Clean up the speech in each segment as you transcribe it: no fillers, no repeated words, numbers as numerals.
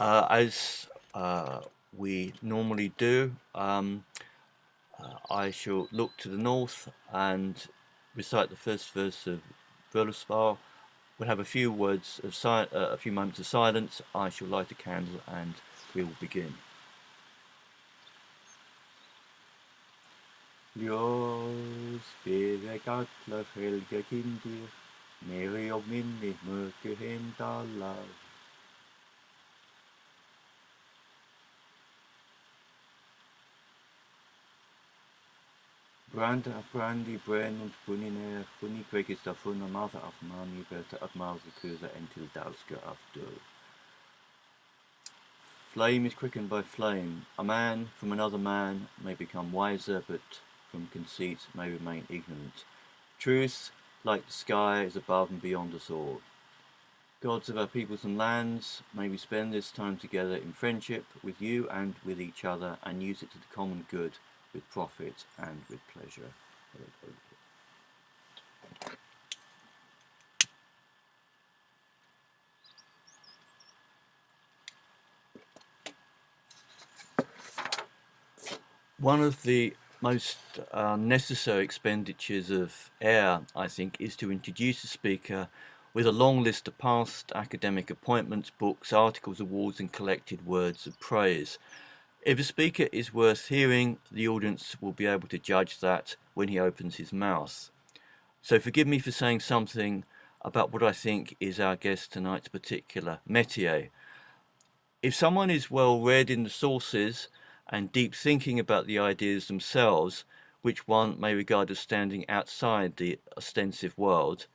As we normally do, I shall look to the north and recite the first verse of Völuspar. We'll have a few words of a few moments of silence. I shall light a candle and we will begin. Ljós byrja gallar helga kindir, neri og minni mörku heimdalar. Brandy, Bren und Bunine, Bunigweg ist davon am Mother of Mani, Berta of Mausekursa until Dalska of Do. Flame is quickened by flame. A man from another man may become wiser, but from conceit may remain ignorant. Truth, like the sky, is above and beyond us all. Gods of our peoples and lands, may we spend this time together in friendship with you and with each other and use it to the common good with profit and with pleasure. One of the most necessary expenditures of air, I think, is to introduce a speaker with a long list of past academic appointments, books, articles, awards, and collected words of praise. If a speaker is worth hearing, the audience will be able to judge that when he opens his mouth. So forgive me for saying something about what I think is our guest tonight's particular métier. If someone is well read in the sources and deep thinking about the ideas themselves, which one may regard as standing outside the ostensive world,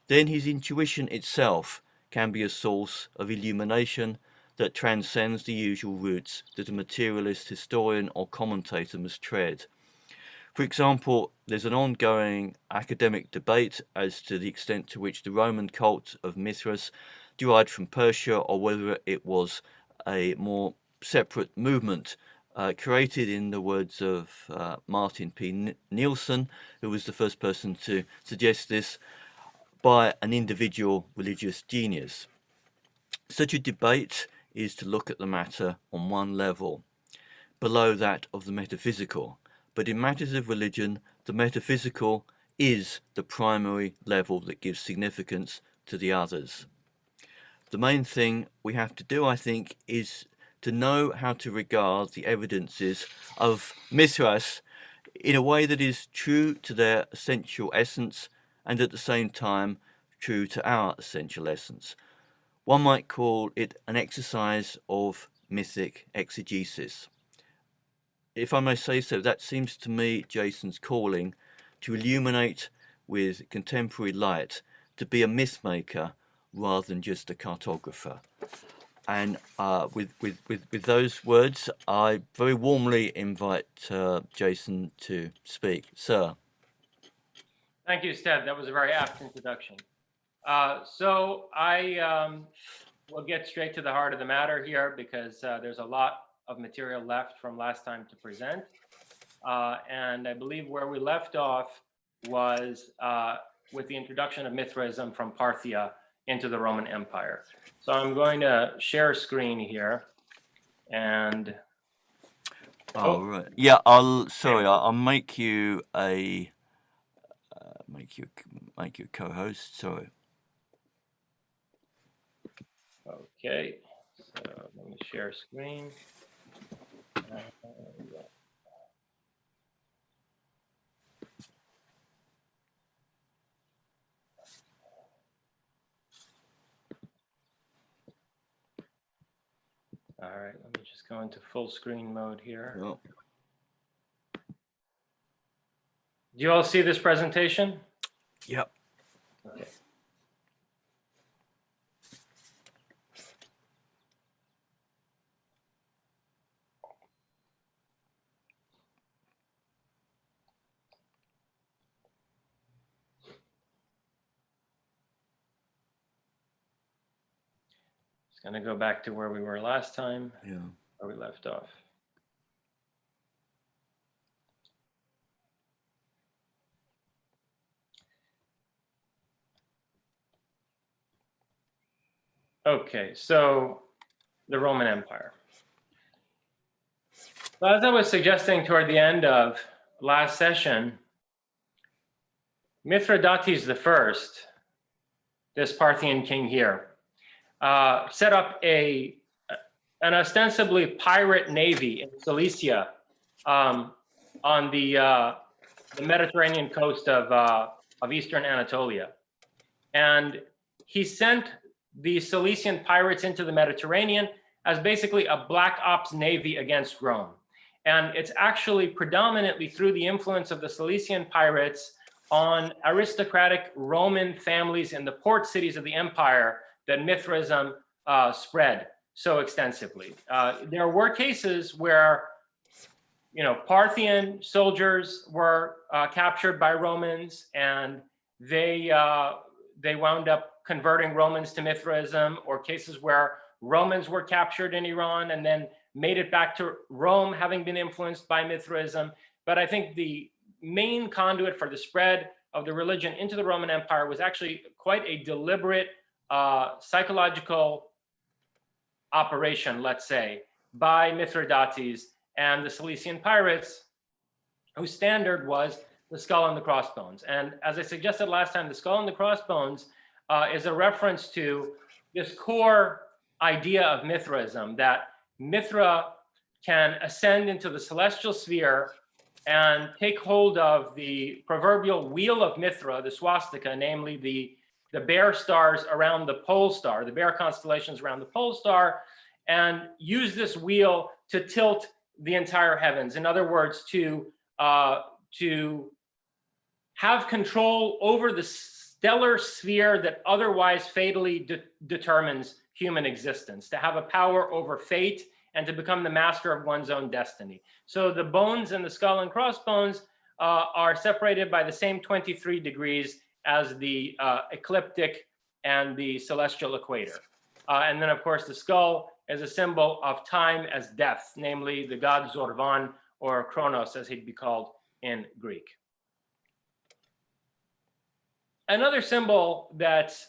then his intuition itself can be a source of illumination that transcends the usual routes that a materialist historian or commentator must tread. For example, there's an ongoing academic debate as to the extent to which the Roman cult of Mithras derived from Persia or whether it was a more separate movement created, in the words of Martin P. Nielsen, who was the first person to suggest this, by an individual religious genius. Such a debate is to look at the matter on one level, below that of the metaphysical. But in matters of religion, the metaphysical is the primary level that gives significance to the others. The main thing we have to do, I think, is to know how to regard the evidences of Mithras in a way that is true to their essential essence and at the same time true to our essential essence. One might call it an exercise of mythic exegesis. If I may say so, that seems to me Jason's calling, to illuminate with contemporary light, to be a myth maker rather than just a cartographer. And with those words, I very warmly invite Jason to speak. Sir. Thank you, Stead. That was a very apt introduction. So I will get straight to the heart of the matter here, because there's a lot of material left from last time to present. And I believe where we left off was with the introduction of Mithraism from Parthia into the Roman Empire. So I'm going to share a screen here, and Right. Yeah, I'll make you a make you co-host. Sorry. Okay, so let me share screen. All right, let me just go into full screen mode here. Oh. Do you all see this presentation? Yep. Okay. Just going to go back to where we were last time, where we left off. Okay, so the Roman Empire. So as I was suggesting toward the end of last session, Mithridates I, this Parthian king here, set up an ostensibly pirate navy in Cilicia on the Mediterranean coast of eastern Anatolia. And he sent the Cilician pirates into the Mediterranean as basically a black ops navy against Rome. And it's actually predominantly through the influence of the Cilician pirates on aristocratic Roman families in the port cities of the empire that Mithraism spread so extensively. There were cases where, Parthian soldiers were captured by Romans, and they wound up converting Romans to Mithraism, or cases where Romans were captured in Iran and then made it back to Rome, having been influenced by Mithraism. But I think the main conduit for the spread of the religion into the Roman Empire was actually quite a deliberate psychological operation, let's say, by Mithridates and the Cilician pirates, whose standard was the skull and the crossbones. And as I suggested last time, the skull and the crossbones is a reference to this core idea of Mithraism, that Mithra can ascend into the celestial sphere and take hold of the proverbial wheel of Mithra, the swastika, namely the bear stars around the pole star, the bear constellations around the pole star, and use this wheel to tilt the entire heavens. In other words, to have control over the stellar sphere that otherwise fatally determines human existence, to have a power over fate and to become the master of one's own destiny. So the bones and the skull and crossbones are separated by the same 23 degrees as the ecliptic and the celestial equator. And then, of course, the skull is a symbol of time as death, namely the god Zorvan, or Kronos, as he'd be called in Greek. Another symbol that's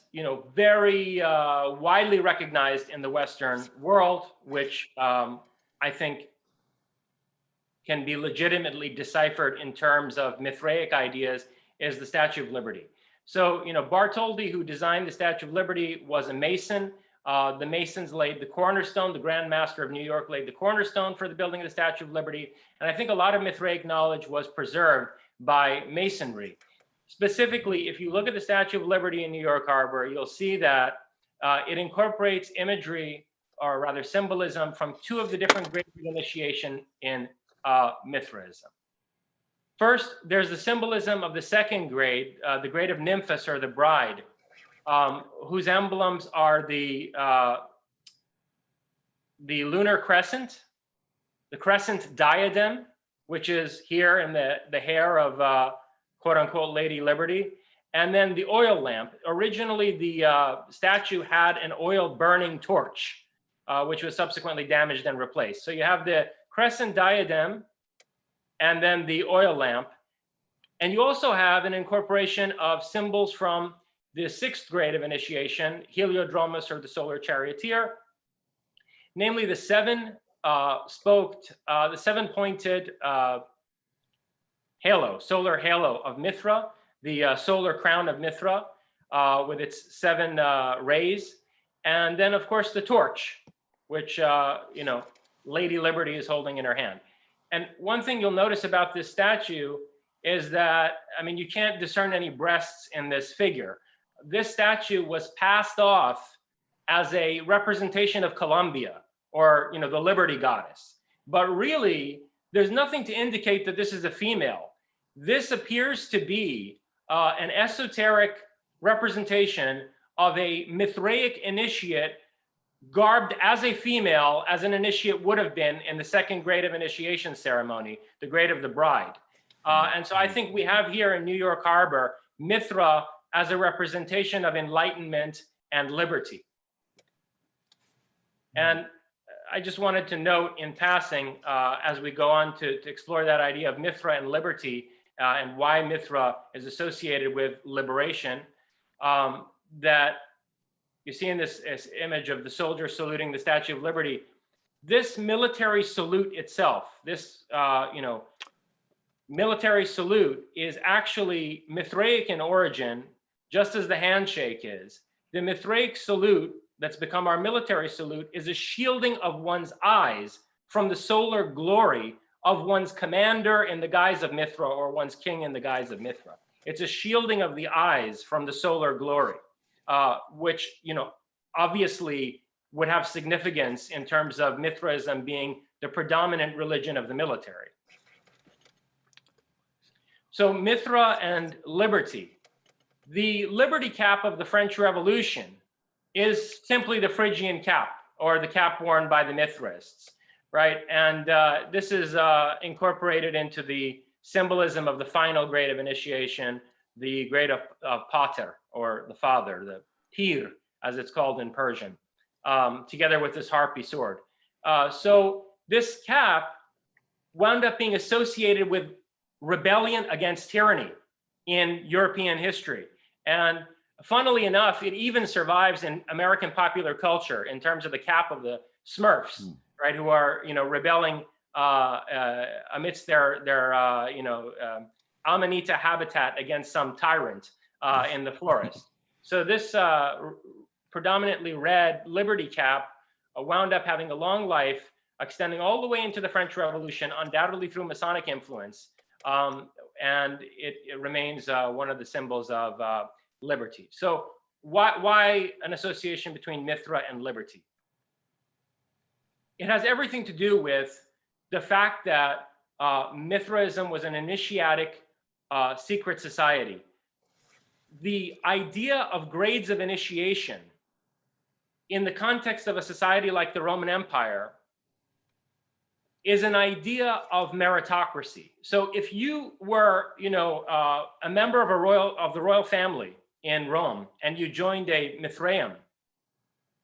very widely recognized in the Western world, which I think can be legitimately deciphered in terms of Mithraic ideas, is the Statue of Liberty. So, Bartholdi, who designed the Statue of Liberty, was a Mason. The Masons laid the cornerstone. The Grand Master of New York laid the cornerstone for the building of the Statue of Liberty. And I think a lot of Mithraic knowledge was preserved by Masonry. Specifically, if you look at the Statue of Liberty in New York Harbor, you'll see that it incorporates imagery, or rather symbolism, from two of the different grades of initiation in Mithraism. First, there's the symbolism of the second grade, the grade of Nymphas, or the bride, whose emblems are the lunar crescent, the crescent diadem, which is here in the hair of quote unquote Lady Liberty, and then the oil lamp. Originally, the statue had an oil burning torch, which was subsequently damaged and replaced. So you have the crescent diadem and then the oil lamp. And you also have an incorporation of symbols from the sixth grade of initiation, Heliodromus, or the solar charioteer, namely the seven-pointed halo, solar halo of Mithra, the solar crown of Mithra with its seven rays, and then of course the torch, which Lady Liberty is holding in her hand. And one thing you'll notice about this statue is that, you can't discern any breasts in this figure. This statue was passed off as a representation of Columbia, or the Liberty goddess. But really, there's nothing to indicate that this is a female. This appears to be an esoteric representation of a Mithraic initiate garbed as a female, as an initiate would have been in the second grade of initiation ceremony, the grade of the bride. And so I think we have here in New York Harbor, Mithra as a representation of enlightenment and liberty. And I just wanted to note in passing, as we go on to explore that idea of Mithra and liberty, and why Mithra is associated with liberation, that you see in this image of the soldier saluting the Statue of Liberty, this military salute itself, this military salute is actually Mithraic in origin, just as the handshake is. The Mithraic salute that's become our military salute is a shielding of one's eyes from the solar glory of one's commander in the guise of Mithra, or one's king in the guise of Mithra. It's a shielding of the eyes from the solar glory, which, obviously would have significance in terms of Mithraism being the predominant religion of the military. So Mithra and liberty. The liberty cap of the French Revolution is simply the Phrygian cap, or the cap worn by the Mithraists, right? And this is incorporated into the symbolism of the final grade of initiation, the grade of pater, or the father, the pir, as it's called in Persian, together with this harpy sword. So this cap wound up being associated with rebellion against tyranny in European history. And funnily enough, it even survives in American popular culture in terms of the cap of the Smurfs, right, who are, rebelling amidst their Amanita habitat against some tyrant in the forest. So this predominantly red liberty cap wound up having a long life, extending all the way into the French Revolution, undoubtedly through Masonic influence. And it remains one of the symbols of liberty. So why an association between Mithra and liberty? It has everything to do with the fact that Mithraism was an initiatic secret society. The idea of grades of initiation in the context of a society like the Roman Empire is an idea of meritocracy. So if you were, a member of the royal family in Rome and you joined a Mithraeum,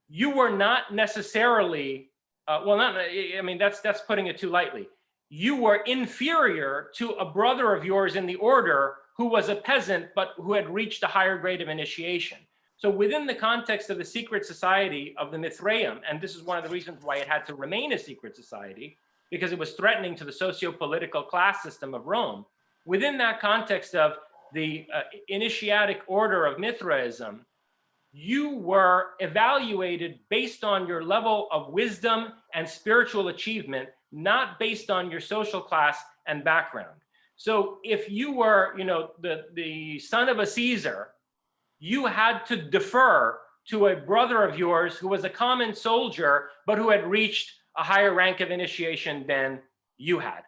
you were not necessarily, that's putting it too lightly. You were inferior to a brother of yours in the order who was a peasant, but who had reached a higher grade of initiation. So within the context of the secret society of the Mithraeum, and this is one of the reasons why it had to remain a secret society, because it was threatening to the socio-political class system of Rome. Within that context of the initiatic order of Mithraism, you were evaluated based on your level of wisdom and spiritual achievement, not based on your social class and background. So if you were, the son of a Caesar, you had to defer to a brother of yours who was a common soldier, but who had reached a higher rank of initiation than you had.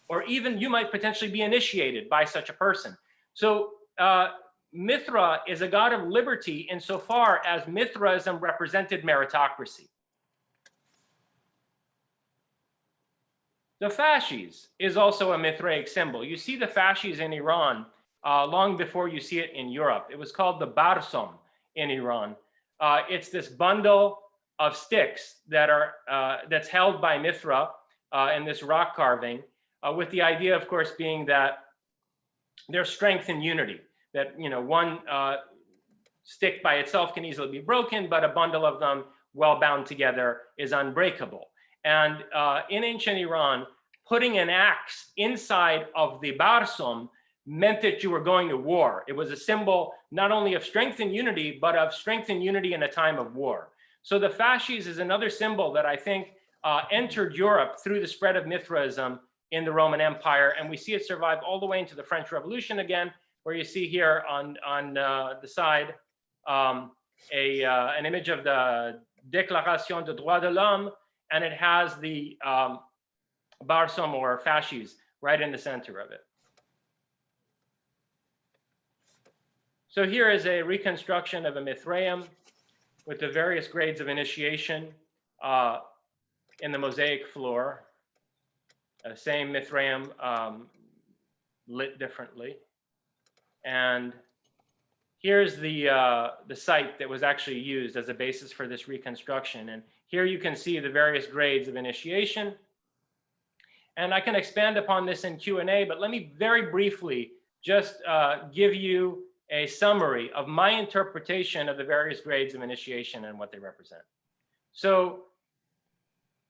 Or even you might potentially be initiated by such a person. So Mithra is a god of liberty insofar as Mithraism represented meritocracy. The fasces is also a Mithraic symbol. You see the fasces in Iran long before you see it in Europe. It was called the barsom in Iran. It's this bundle of sticks that are that's held by Mithra in this rock carving, with the idea, of course, being that there's strength in unity. That one stick by itself can easily be broken, but a bundle of them, well bound together, is unbreakable. And in ancient Iran, putting an axe inside of the barsom meant that you were going to war. It was a symbol not only of strength and unity, but of strength and unity in a time of war. So the fasces is another symbol that I think entered Europe through the spread of Mithraism in the Roman Empire. And we see it survive all the way into the French Revolution again, where you see here on the side an image of the Déclaration des Droits de l'Homme, and it has the barsom or fasces right in the center of it. So here is a reconstruction of a Mithraeum with the various grades of initiation in the mosaic floor. Same Mithraeum lit differently. And here's the site that was actually used as a basis for this reconstruction. And here you can see the various grades of initiation. And I can expand upon this in Q&A, but let me very briefly just give you a summary of my interpretation of the various grades of initiation and what they represent. So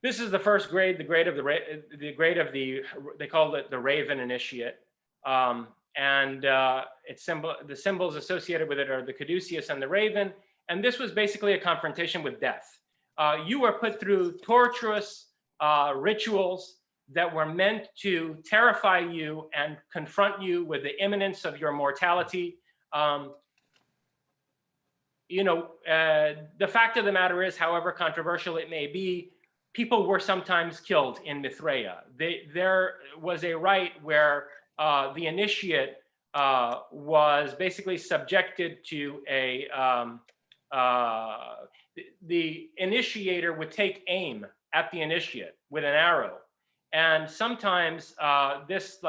this is the first grade, the grade of they call it the Raven Initiate. The symbols associated with it are the caduceus and the raven. And this was basically a confrontation with death. You were put through torturous rituals that were meant to terrify you and confront you with the imminence of your mortality. The fact of the matter is, however controversial it may be, people were sometimes killed in Mithraea. There was a rite where the initiate was basically subjected to the initiator would take aim at the initiate with an arrow. And sometimes this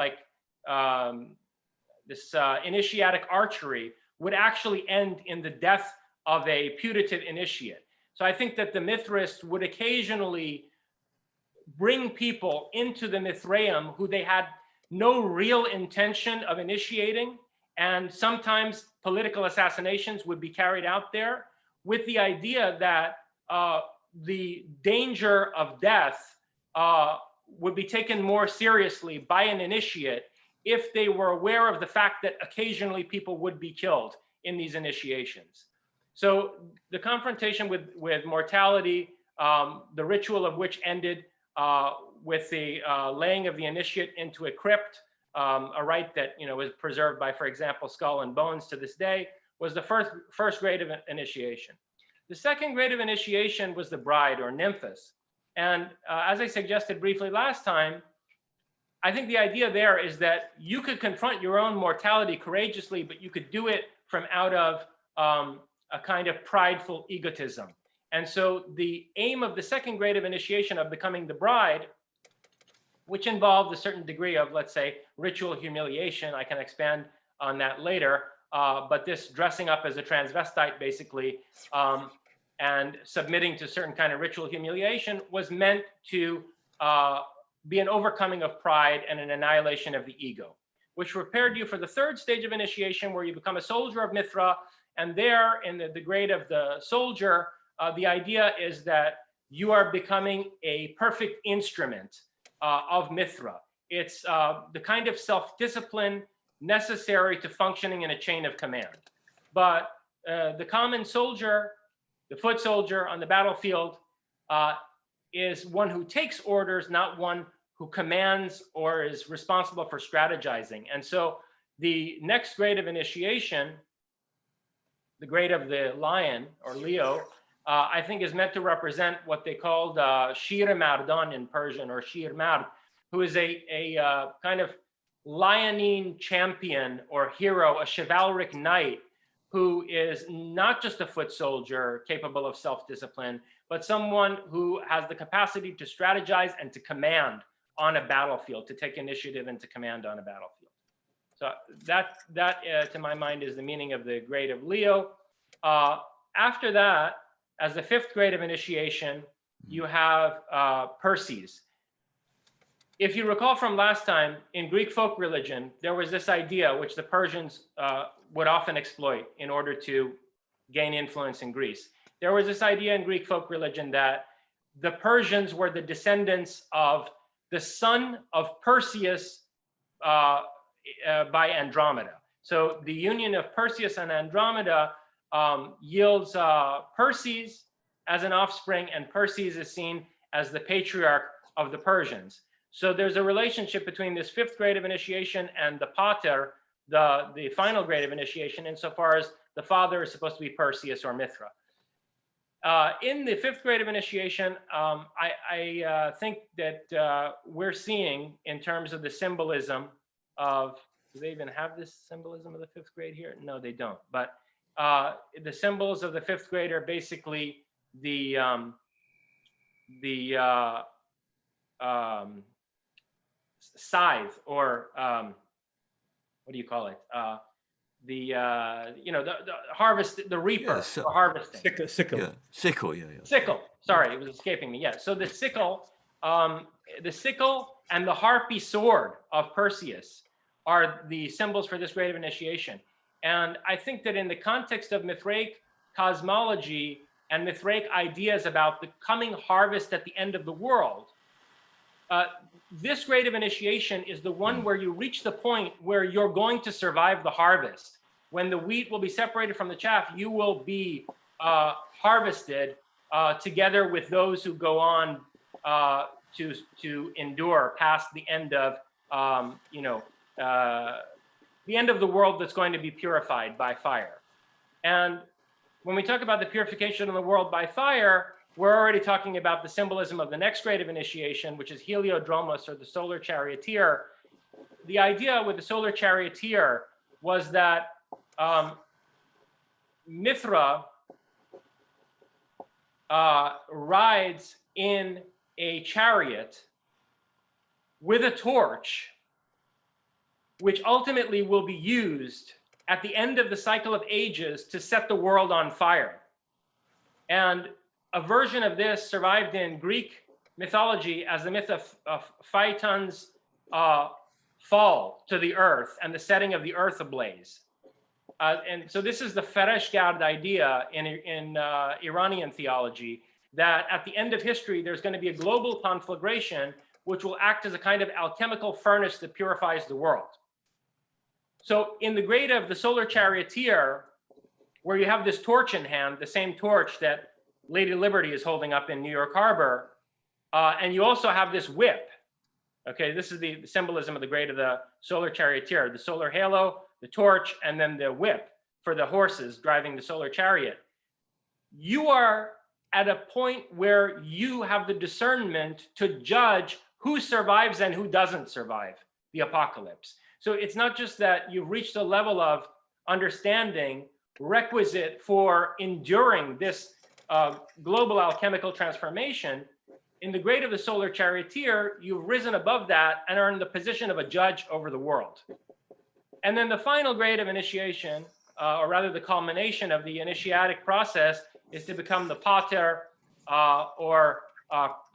initiatic archery would actually end in the death of a putative initiate. So I think that the Mithrists would occasionally bring people into the Mithraeum who they had no real intention of initiating, and sometimes political assassinations would be carried out there with the idea that the danger of death would be taken more seriously by an initiate if they were aware of the fact that occasionally people would be killed in these initiations. So the confrontation with mortality, the ritual of which ended with the laying of the initiate into a crypt, a rite that was preserved by, for example, Skull and Bones to this day, was the first grade of initiation. The second grade of initiation was the bride, or nymphis. And as I suggested briefly last time, I think the idea there is that you could confront your own mortality courageously, but you could do it from out of a kind of prideful egotism. And so the aim of the second grade of initiation, of becoming the bride, which involved a certain degree of, let's say, ritual humiliation, I can expand on that later, but this dressing up as a transvestite, basically, and submitting to certain kind of ritual humiliation, was meant to be an overcoming of pride and an annihilation of the ego, which prepared you for the third stage of initiation, where you become a soldier of Mithra. And there, in the grade of the soldier, the idea is that you are becoming a perfect instrument of Mithra. It's the kind of self-discipline necessary to functioning in a chain of command. But the common soldier, the foot soldier on the battlefield, is one who takes orders, not one who commands or is responsible for strategizing. And so the next grade of initiation, the grade of the lion, or Leo, I think is meant to represent what they called Shir Mardan in Persian, or Shir Mard, who is a kind of leonine champion or hero, a chivalric knight, who is not just a foot soldier capable of self-discipline, but someone who has the capacity to strategize and to command on a battlefield, to take initiative and to command on a battlefield. So that to my mind, is the meaning of the grade of Leo. After that, as the fifth grade of initiation, you have Perses. If you recall from last time, in Greek folk religion, there was this idea, which the Persians would often exploit in order to gain influence in Greece. There was this idea in Greek folk religion that the Persians were the descendants of the son of Perseus by Andromeda. So the union of Perseus and Andromeda yields Perses as an offspring, and Perses is seen as the patriarch of the Persians. So there's a relationship between this fifth grade of initiation and the pater, the final grade of initiation, insofar as the father is supposed to be Perseus or Mithra. In the fifth grade of initiation, I think that we're seeing, in terms of the symbolism of, do they even have this symbolism of the fifth grade here? No, they don't. But the symbols of the fifth grade are basically the scythe, or what do you call it? The harvest, the reaper, for harvesting. Sickle. Yeah. Sickle, yeah. Sickle. Sorry, it was escaping me. Yeah. So the sickle and the harpy sword of Perseus are the symbols for this grade of initiation. And I think that in the context of Mithraic cosmology and Mithraic ideas about the coming harvest at the end of the world, this grade of initiation is the one where you reach the point where you're going to survive the harvest. When the wheat will be separated from the chaff, you will be harvested together with those who go on to endure past the end of, the end of the world that's going to be purified by fire. And when we talk about the purification of the world by fire, we're already talking about the symbolism of the next grade of initiation, which is Heliodromos, or the solar charioteer. The idea with the solar charioteer was that Mithra rides in a chariot with a torch, which ultimately will be used at the end of the cycle of ages to set the world on fire. And a version of this survived in Greek mythology as the myth of Phaeton's fall to the earth and the setting of the earth ablaze. And so this is the Fereshgard idea in Iranian theology, that at the end of history, there's going to be a global conflagration, which will act as a kind of alchemical furnace that purifies the world. So in the grade of the solar charioteer, where you have this torch in hand, the same torch that Lady Liberty is holding up in New York Harbor, and you also have this whip. Okay, this is the symbolism of the grade of the solar charioteer, the solar halo, the torch, and then the whip for the horses driving the solar chariot. You are at a point where you have the discernment to judge who survives and who doesn't survive the apocalypse. So it's not just that you've reached a level of understanding requisite for enduring this global alchemical transformation. In the grade of the solar charioteer, you've risen above that and are in the position of a judge over the world. And then the final grade of initiation, or rather the culmination of the initiatic process, is to become the pater or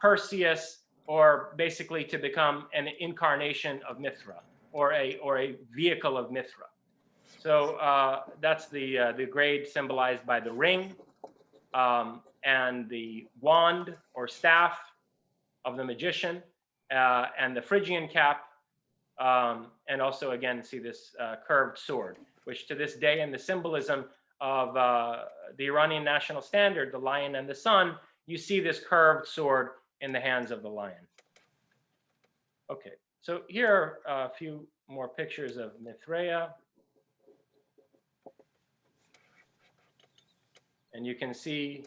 Perseus, or basically to become an incarnation of Mithra, or a vehicle of Mithra. So that's the grade symbolized by the ring and the wand or staff of the magician, and the Phrygian cap, and also again see this curved sword, which to this day in the symbolism of the Iranian national standard, the lion and the sun, you see this curved sword in the hands of the lion. Okay, so here are a few more pictures of Mithraea. And you can see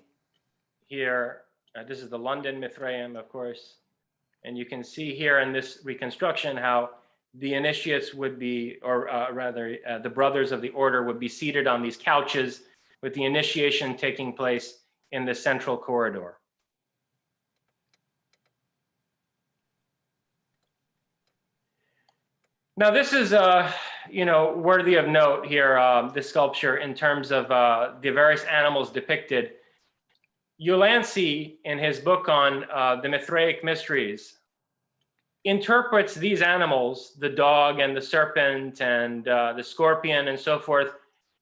here, this is the London Mithraeum, of course. And you can see here in this reconstruction how the initiates would be, or rather the brothers of the order would be seated on these couches with the initiation taking place in the central corridor. Now this is, worthy of note here, this sculpture in terms of the various animals depicted. Ulansey, in his book on the Mithraic mysteries, interprets these animals, the dog and the serpent and the scorpion and so forth,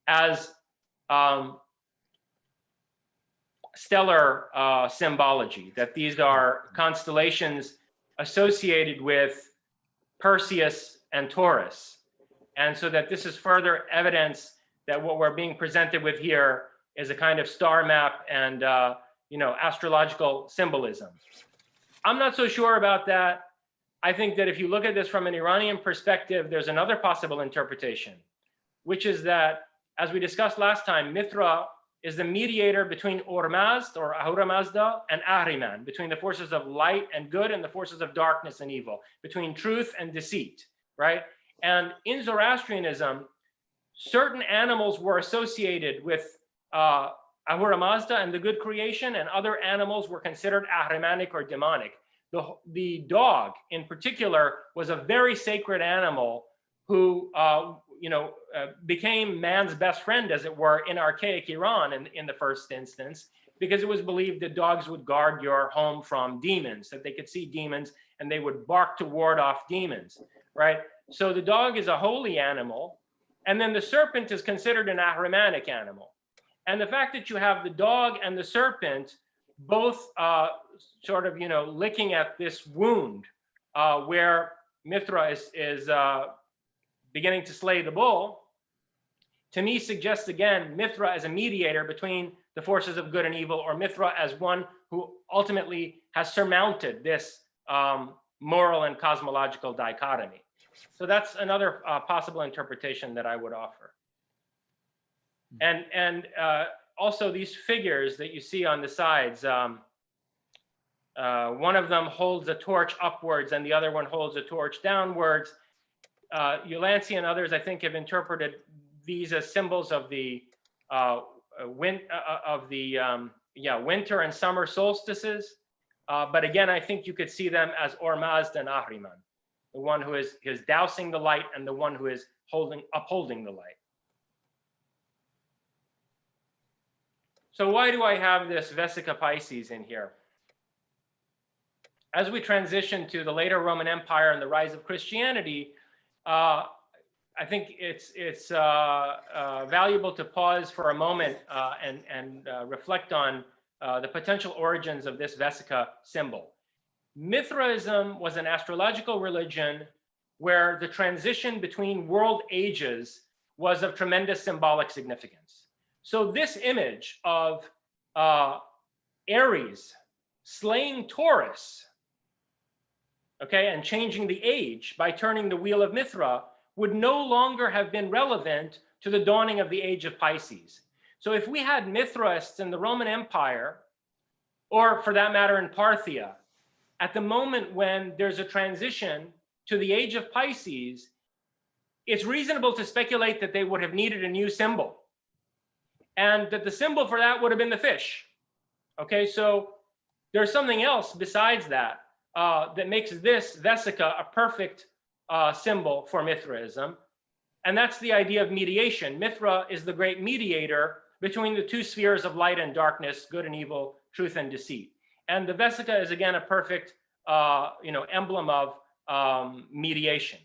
as stellar symbology, that these are constellations associated with Perseus and Taurus. And so that this is further evidence that what we're being presented with here is a kind of star map and astrological symbolism. I'm not so sure about that. I think that if you look at this from an Iranian perspective, there's another possible interpretation, which is that, as we discussed last time, Mithra is the mediator between Ormazd or Ahura Mazda and Ahriman, between the forces of light and good and the forces of darkness and evil, between truth and deceit, right? And in Zoroastrianism, certain animals were associated with Ahura Mazda and the good creation, and other animals were considered Ahrimanic or demonic. The dog, in particular, was a very sacred animal who, became man's best friend, as it were, in archaic Iran in the first instance, because it was believed that dogs would guard your home from demons, that they could see demons and they would bark to ward off demons, right? So the dog is a holy animal, And then the serpent is considered an Ahrimanic animal. And the fact that you have the dog and the serpent both sort of, licking at this wound where Mithra is beginning to slay the bull, to me suggests again Mithra as a mediator between the forces of good and evil, or Mithra as one who ultimately has surmounted this moral and cosmological dichotomy. So that's another possible interpretation that I would offer. And also these figures that you see on the sides, one of them holds a torch upwards and the other one holds a torch downwards. Ulansey and others, I think, have interpreted these as symbols of the winter and summer solstices. But again, I think you could see them as Ormazd and Ahriman, the one who is dousing the light and the one who is upholding the light. So why do I have this Vesica Pisces in here? As we transition to the later Roman Empire and the rise of Christianity, I think it's valuable to pause for a moment and reflect on the potential origins of this Vesica symbol. Mithraism was an astrological religion where the transition between world ages was of tremendous symbolic significance. So this image of Aries slaying Taurus, okay, and changing the age by turning the wheel of Mithra would no longer have been relevant to the dawning of the age of Pisces. So if we had Mithraists in the Roman Empire, or for that matter in Parthia, at the moment when there's a transition to the age of Pisces, it's reasonable to speculate that they would have needed a new symbol. And that the symbol for that would have been the fish. Okay, so there's something else besides that that makes this Vesica a perfect symbol for Mithraism. And that's the idea of mediation. Mithra is the great mediator between the two spheres of light and darkness, good and evil, truth and deceit. And the Vesica is again a perfect emblem of mediation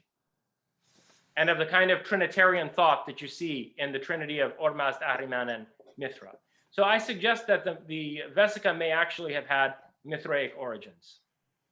and of the kind of Trinitarian thought that you see in the Trinity of Ormazd, Ahriman, and Mithra. So I suggest that the Vesica may actually have had Mithraic origins,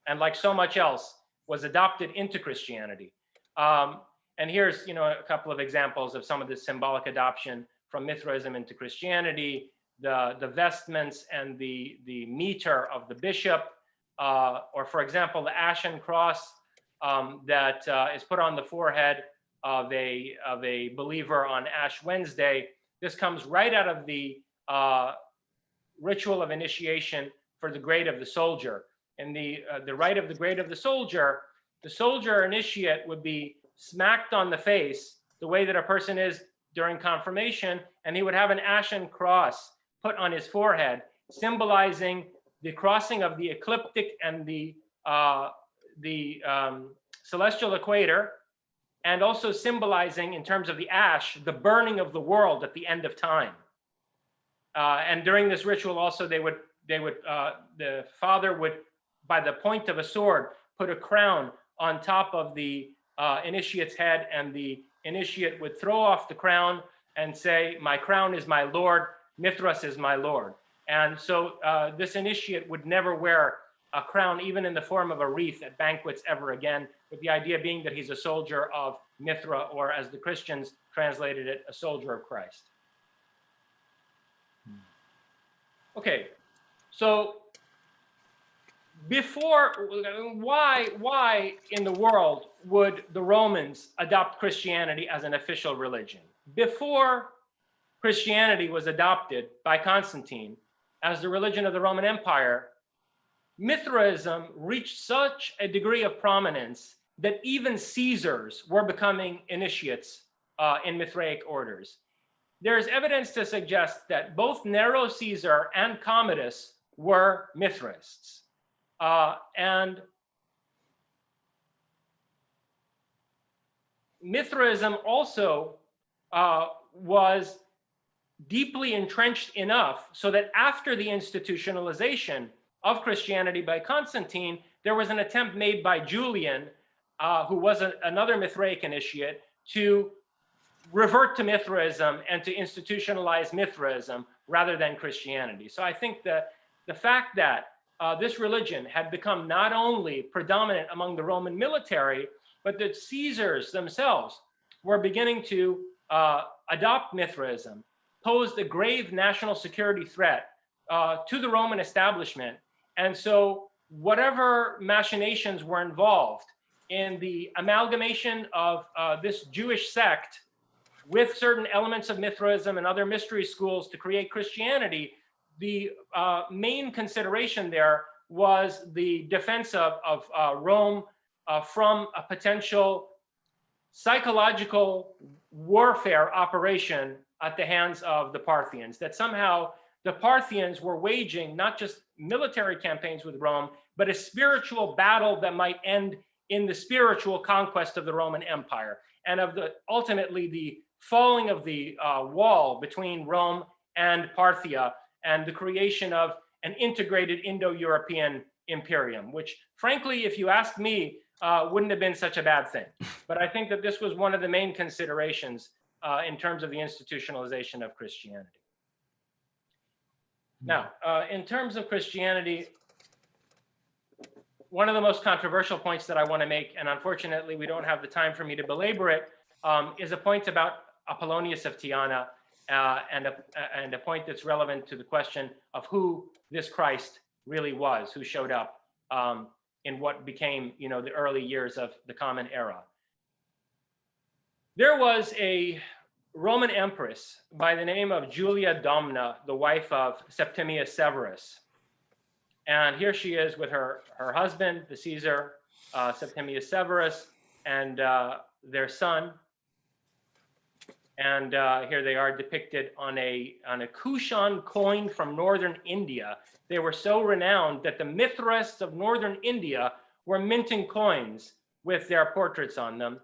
and like so much else, was adopted into Christianity. And here's a couple of examples of some of this symbolic adoption from Mithraism into Christianity. The vestments and the mitre of the bishop, or for example, the ashen cross that is put on the forehead of a believer on Ash Wednesday. This comes right out of the ritual of initiation for the grade of the soldier. In the rite of the grade of the soldier initiate would be smacked on the face the way that a person is during confirmation, and he would have an ashen cross put on his forehead, symbolizing the crossing of the ecliptic and the celestial equator, and also symbolizing, in terms of the ash, the burning of the world at the end of time. And during this ritual, also the father would, by the point of a sword, put a crown on top of the initiate's head, and the initiate would throw off the crown and say, "My crown is my lord, Mithras is my lord." And so this initiate would never wear a crown, even in the form of a wreath, at banquets ever again, with the idea being that he's a soldier of Mithra, or as the Christians translated it, a soldier of Christ. Okay, so why in the world would the Romans adopt Christianity as an official religion? Before Christianity was adopted by Constantine as the religion of the Roman Empire, Mithraism reached such a degree of prominence that even Caesars were becoming initiates in Mithraic orders. There's evidence to suggest that both Nero Caesar and Commodus were Mithraists. And Mithraism also was deeply entrenched enough so that after the institutionalization of Christianity by Constantine, there was an attempt made by Julian, who was another Mithraic initiate, to revert to Mithraism and to institutionalize Mithraism rather than Christianity. So I think that the fact that this religion had become not only predominant among the Roman military, but that Caesars themselves were beginning to adopt Mithraism posed a grave national security threat to the Roman establishment. And so whatever machinations were involved in the amalgamation of this Jewish sect with certain elements of Mithraism and other mystery schools to create Christianity, the main consideration there was the defense of Rome from a potential psychological warfare operation at the hands of the Parthians, that somehow the Parthians were waging not just military campaigns with Rome, but a spiritual battle that might end in the spiritual conquest of the Roman Empire and of the ultimately the falling of the wall between Rome and Parthia and the creation of an integrated Indo-European imperium, which frankly, if you ask me, wouldn't have been such a bad thing. But I think that this was one of the main considerations in terms of the institutionalization of Christianity. Now, in terms of Christianity, one of the most controversial points that I want to make, and unfortunately we don't have the time for me to belabor it, is a point about Apollonius of Tyana, and a point that's relevant to the question of who this Christ really was, who showed up in what became, the early years of the Common Era. There was a Roman empress by the name of Julia Domna, the wife of Septimius Severus. And here she is with her husband, the Caesar, Septimius Severus, and their son. And here they are depicted on a Kushan coin from northern India. They were so renowned that the Mithras of northern India were minting coins with their portraits on them.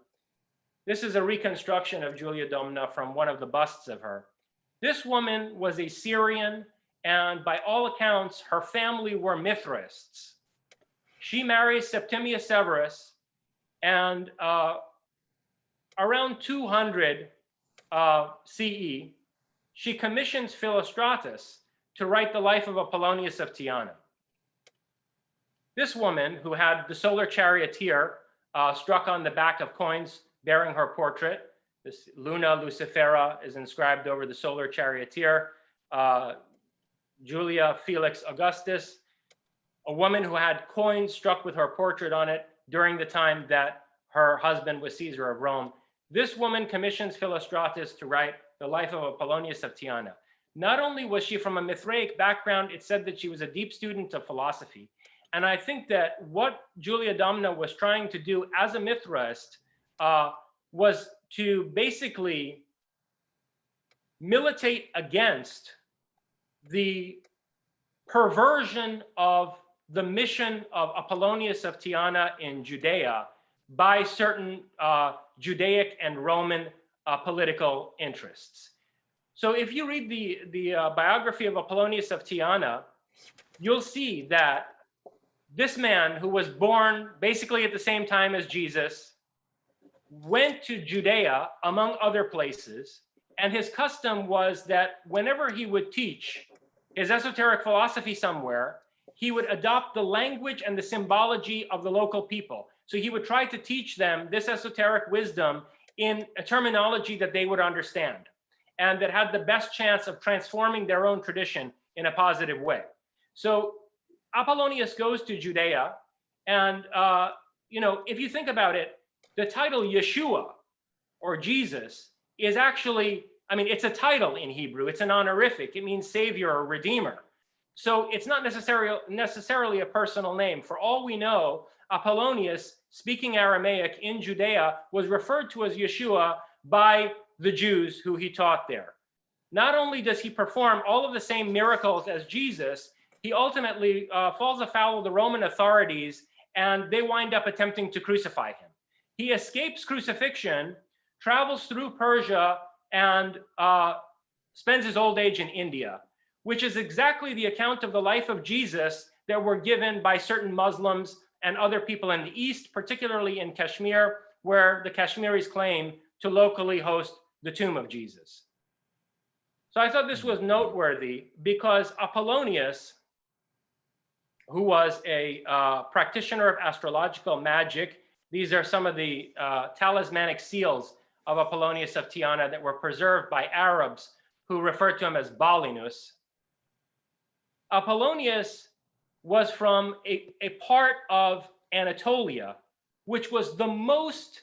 This is a reconstruction of Julia Domna from one of the busts of her. This woman was a Syrian, and by all accounts, her family were Mithraists. She marries Septimius Severus, and around 200 CE, she commissions Philostratus to write the life of Apollonius of Tyana. This woman, who had the solar charioteer struck on the back of coins bearing her portrait, this Luna Lucifera is inscribed over the solar charioteer, Julia Felix Augustus, a woman who had coins struck with her portrait on it during the time that her husband was Caesar of Rome. This woman commissions Philostratus to write the life of Apollonius of Tyana. Not only was she from a Mithraic background, it said that she was a deep student of philosophy. And I think that what Julia Domna was trying to do as a Mithraist was to basically militate against the perversion of the mission of Apollonius of Tyana in Judea by certain Judaic and Roman political interests. So if you read the biography of Apollonius of Tyana, you'll see that this man, who was born basically at the same time as Jesus, went to Judea, among other places, and his custom was that whenever he would teach his esoteric philosophy somewhere, he would adopt the language and the symbology of the local people. So he would try to teach them this esoteric wisdom in a terminology that they would understand and that had the best chance of transforming their own tradition in a positive way. So Apollonius goes to Judea, and if you think about it, the title Yeshua or Jesus is actually, it's a title in Hebrew. It's an honorific. It means savior or redeemer. So it's not necessarily a personal name. For all we know, Apollonius, speaking Aramaic in Judea, was referred to as Yeshua by the Jews who he taught there. Not only does he perform all of the same miracles as Jesus, he ultimately falls afoul of the Roman authorities, and they wind up attempting to crucify him. He escapes crucifixion, travels through Persia, and spends his old age in India, which is exactly the account of the life of Jesus that were given by certain Muslims and other people in the East, particularly in Kashmir, where the Kashmiris claim to locally host the tomb of Jesus. So I thought this was noteworthy because Apollonius, who was a practitioner of astrological magic, these are some of the talismanic seals of Apollonius of Tyana that were preserved by Arabs who referred to him as Balinus. Apollonius was from a part of Anatolia, which was the most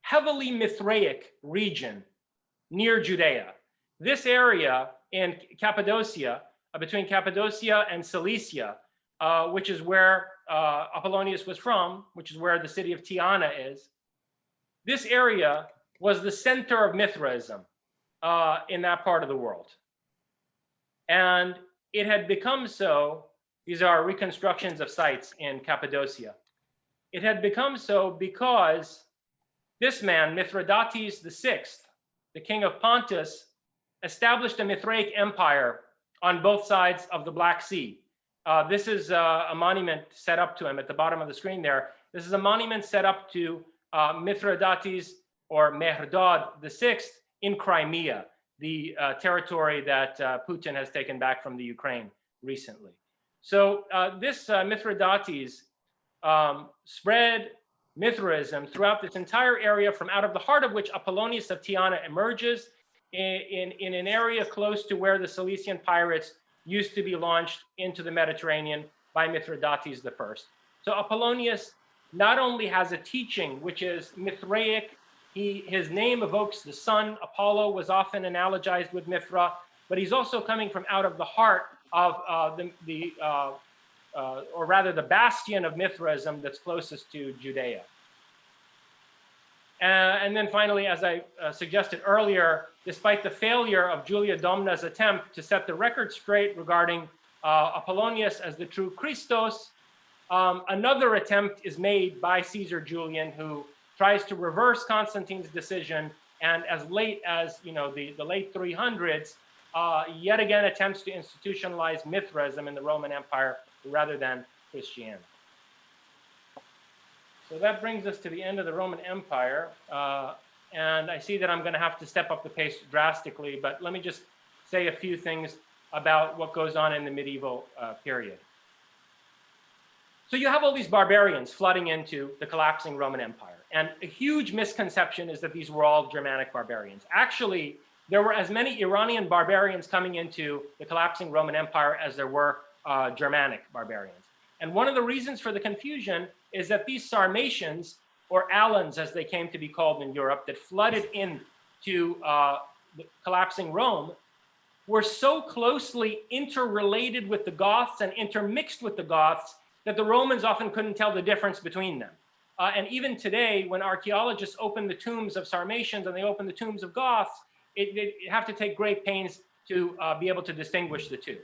heavily Mithraic region near Judea. This area in Cappadocia, between Cappadocia and Cilicia, which is where Apollonius was from, which is where the city of Tyana is. This area was the center of Mithraism in that part of the world. And it had become so, these are reconstructions of sites in Cappadocia. It had become so because this man, Mithridates VI, the king of Pontus, established a Mithraic empire on both sides of the Black Sea. This is a monument set up to him at the bottom of the screen there. This is a monument set up to Mithridates or Mehrdad VI in Crimea, the territory that Putin has taken back from the Ukraine recently. So this Mithridates spread Mithraism throughout this entire area, from out of the heart of which Apollonius of Tyana emerges in an area close to where the Cilician pirates used to be launched into the Mediterranean by Mithridates I. So Apollonius not only has a teaching which is Mithraic, his name evokes the sun. Apollo was often analogized with Mithra, but he's also coming from out of the heart of or rather the bastion of Mithraism that's closest to Judea. And then finally, as I suggested earlier, despite the failure of Julia Domna's attempt to set the record straight regarding Apollonius as the true Christos, another attempt is made by Caesar Julian, who tries to reverse Constantine's decision, and as late as the late 300s, yet again attempts to institutionalize Mithraism in the Roman Empire rather than Christianity. So that brings us to the end of the Roman Empire. And I see that I'm going to have to step up the pace drastically, but let me just say a few things about what goes on in the medieval period. So you have all these barbarians flooding into the collapsing Roman Empire. And a huge misconception is that these were all Germanic barbarians. Actually, there were as many Iranian barbarians coming into the collapsing Roman Empire as there were Germanic barbarians. And one of the reasons for the confusion is that these Sarmatians, or Alans as they came to be called in Europe, that flooded into the collapsing Rome, were so closely interrelated with the Goths and intermixed with the Goths that the Romans often couldn't tell the difference between them. And even today, when archaeologists open the tombs of Sarmatians and they open the tombs of Goths, they have to take great pains to be able to distinguish the two.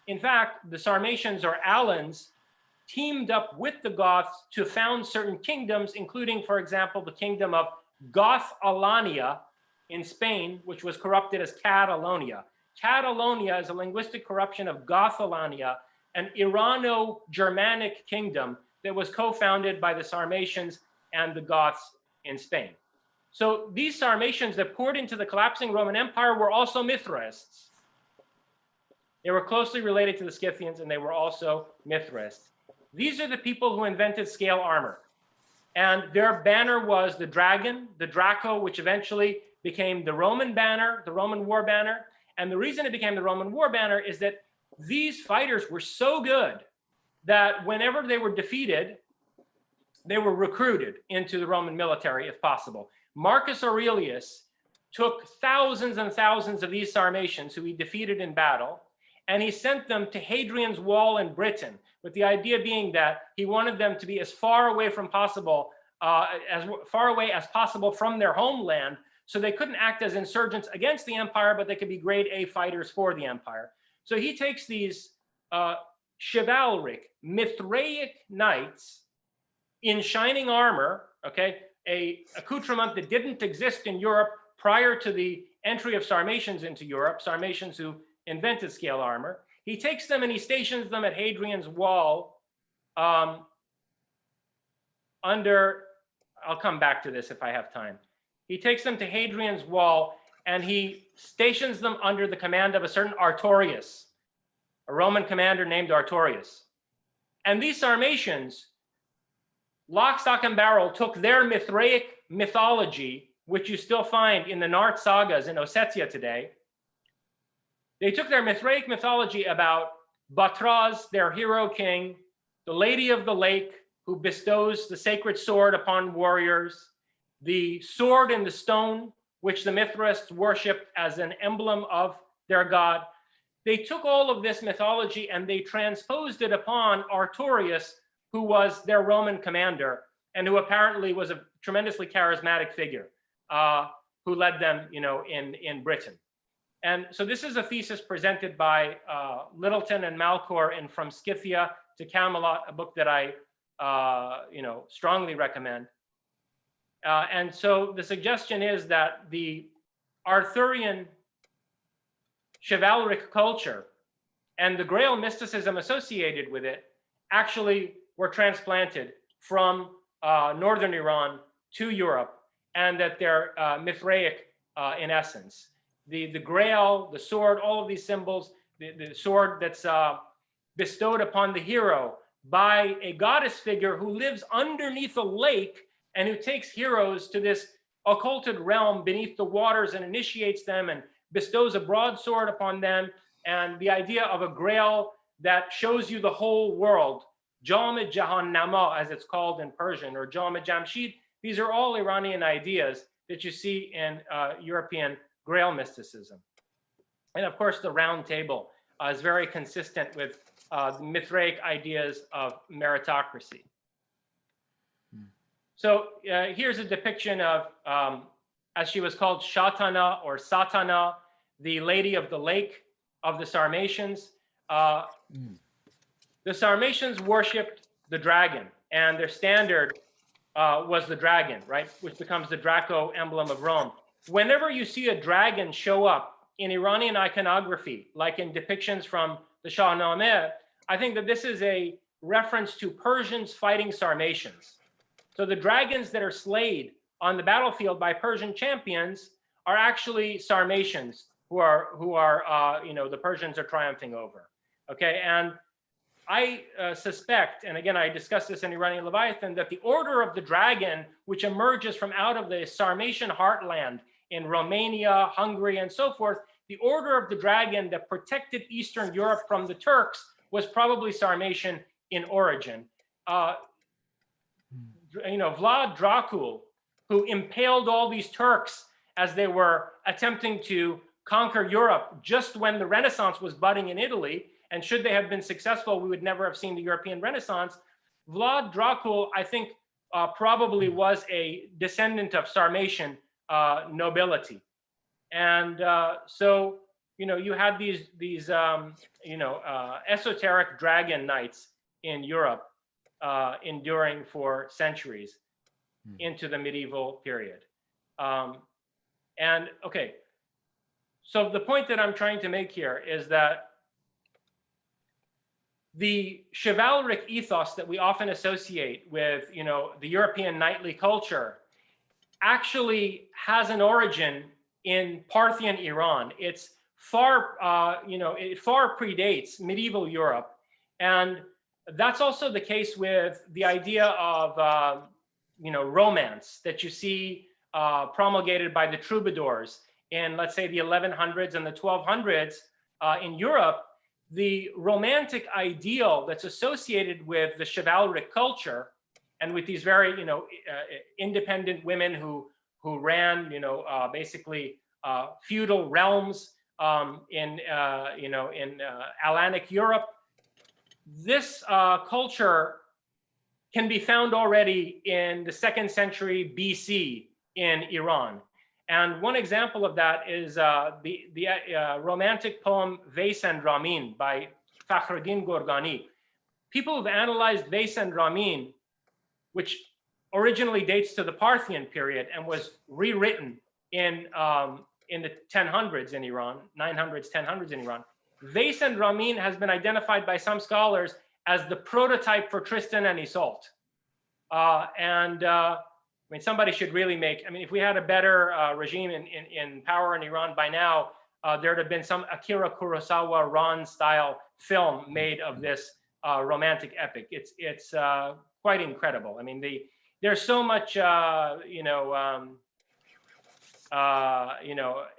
In fact, the Sarmatians, or Alans, teamed up with the Goths to found certain kingdoms, including, for example, the kingdom of Goth-Alania in Spain, which was corrupted as Catalonia. Catalonia is a linguistic corruption of Goth-Alania, an Irano-Germanic kingdom that was co-founded by the Sarmatians and the Goths in Spain. So these Sarmatians that poured into the collapsing Roman Empire were also Mithraists. They were closely related to the Scythians, and they were also Mithraists. These are the people who invented scale armor. And their banner was the dragon, the Draco, which eventually became the Roman banner, the Roman war banner. And the reason it became the Roman war banner is that these fighters were so good that whenever they were defeated, they were recruited into the Roman military if possible. Marcus Aurelius took thousands and thousands of these Sarmatians who he defeated in battle, and he sent them to Hadrian's Wall in Britain, with the idea being that he wanted them to be as far away from possible, as far away as possible from their homeland, so they couldn't act as insurgents against the empire, but they could be grade A fighters for the empire. So he takes these chivalric, Mithraic knights in shining armor, okay, a accoutrement that didn't exist in Europe prior to the entry of Sarmatians into Europe, Sarmatians who invented scale armor. He takes them and he stations them at Hadrian's Wall under, I'll come back to this if I have time. He takes them to Hadrian's Wall and he stations them under the command of a certain Artorius, a Roman commander named Artorius. And these Sarmatians, lock, stock, and barrel, took their Mithraic mythology, which you still find in the Nart sagas in Ossetia today. They took their Mithraic mythology about Batraz, their hero king, the Lady of the Lake, who bestows the sacred sword upon warriors, the sword in the stone, which the Mithras worshipped as an emblem of their god. They took all of this mythology and they transposed it upon Artorius, who was their Roman commander and who apparently was a tremendously charismatic figure who led them, in Britain. And so this is a thesis presented by Littleton and Malcor in From Scythia to Camelot, a book that I, strongly recommend. And so the suggestion is that the Arthurian chivalric culture and the Grail mysticism associated with it actually were transplanted from northern Iran to Europe, and that they're Mithraic in essence. The Grail, the sword, all of these symbols, the sword that's bestowed upon the hero by a goddess figure who lives underneath a lake and who takes heroes to this occulted realm beneath the waters and initiates them and bestows a broadsword upon them. And the idea of a Grail that shows you the whole world, Jam-e Jahan-nama, as it's called in Persian, or Jam-e Jamshid, these are all Iranian ideas that you see in European Grail mysticism. And of course, the round table is very consistent with the Mithraic ideas of meritocracy. So here's a depiction of, as she was called, Shatana or Satana, the Lady of the Lake of the Sarmatians. The Sarmatians worshipped the dragon, and their standard was the dragon, right? Which becomes the Draco emblem of Rome. Whenever you see a dragon show up in Iranian iconography, like in depictions from the Shahnameh, I think that this is a reference to Persians fighting Sarmatians. So the dragons that are slayed on the battlefield by Persian champions are actually Sarmatians who are the Persians are triumphing over. Okay, and I suspect, and again I discussed this in Iranian Leviathan, that the order of the dragon, which emerges from out of the Sarmatian heartland in Romania, Hungary, and so forth, the order of the dragon that protected Eastern Europe from the Turks was probably Sarmatian in origin. Vlad Dracul, who impaled all these Turks as they were attempting to conquer Europe just when the Renaissance was budding in Italy, and should they have been successful, we would never have seen the European Renaissance. Vlad Dracul, I think, probably was a descendant of Sarmatian nobility. And so, you had these esoteric dragon knights in Europe enduring for centuries into the medieval period. And okay, so the point that I'm trying to make here is that the chivalric ethos that we often associate with, the European knightly culture actually has an origin in Parthian Iran. It's far, it far predates medieval Europe. And that's also the case with the idea of, romance that you see promulgated by the troubadours in, let's say, the 1100s and the 1200s in Europe. The romantic ideal that's associated with the chivalric culture and with these very, independent women who ran, basically feudal realms in Atlantic Europe. This culture can be found already in the 2nd century BC in Iran. And one example of that is the romantic poem Veys and Ramin by Fakhruddin Gorgani. People have analyzed Veys and Ramin, which originally dates to the Parthian period and was rewritten in the 1000s in Iran, 900s, 1000s in Iran. Veys and Ramin has been identified by some scholars as the prototype for Tristan and Isolde. mean, somebody should really make, I mean, if we had a better regime in power in Iran by now, there'd have been some Akira Kurosawa Ron style film made of this romantic epic. It's quite incredible. I mean, there's so much,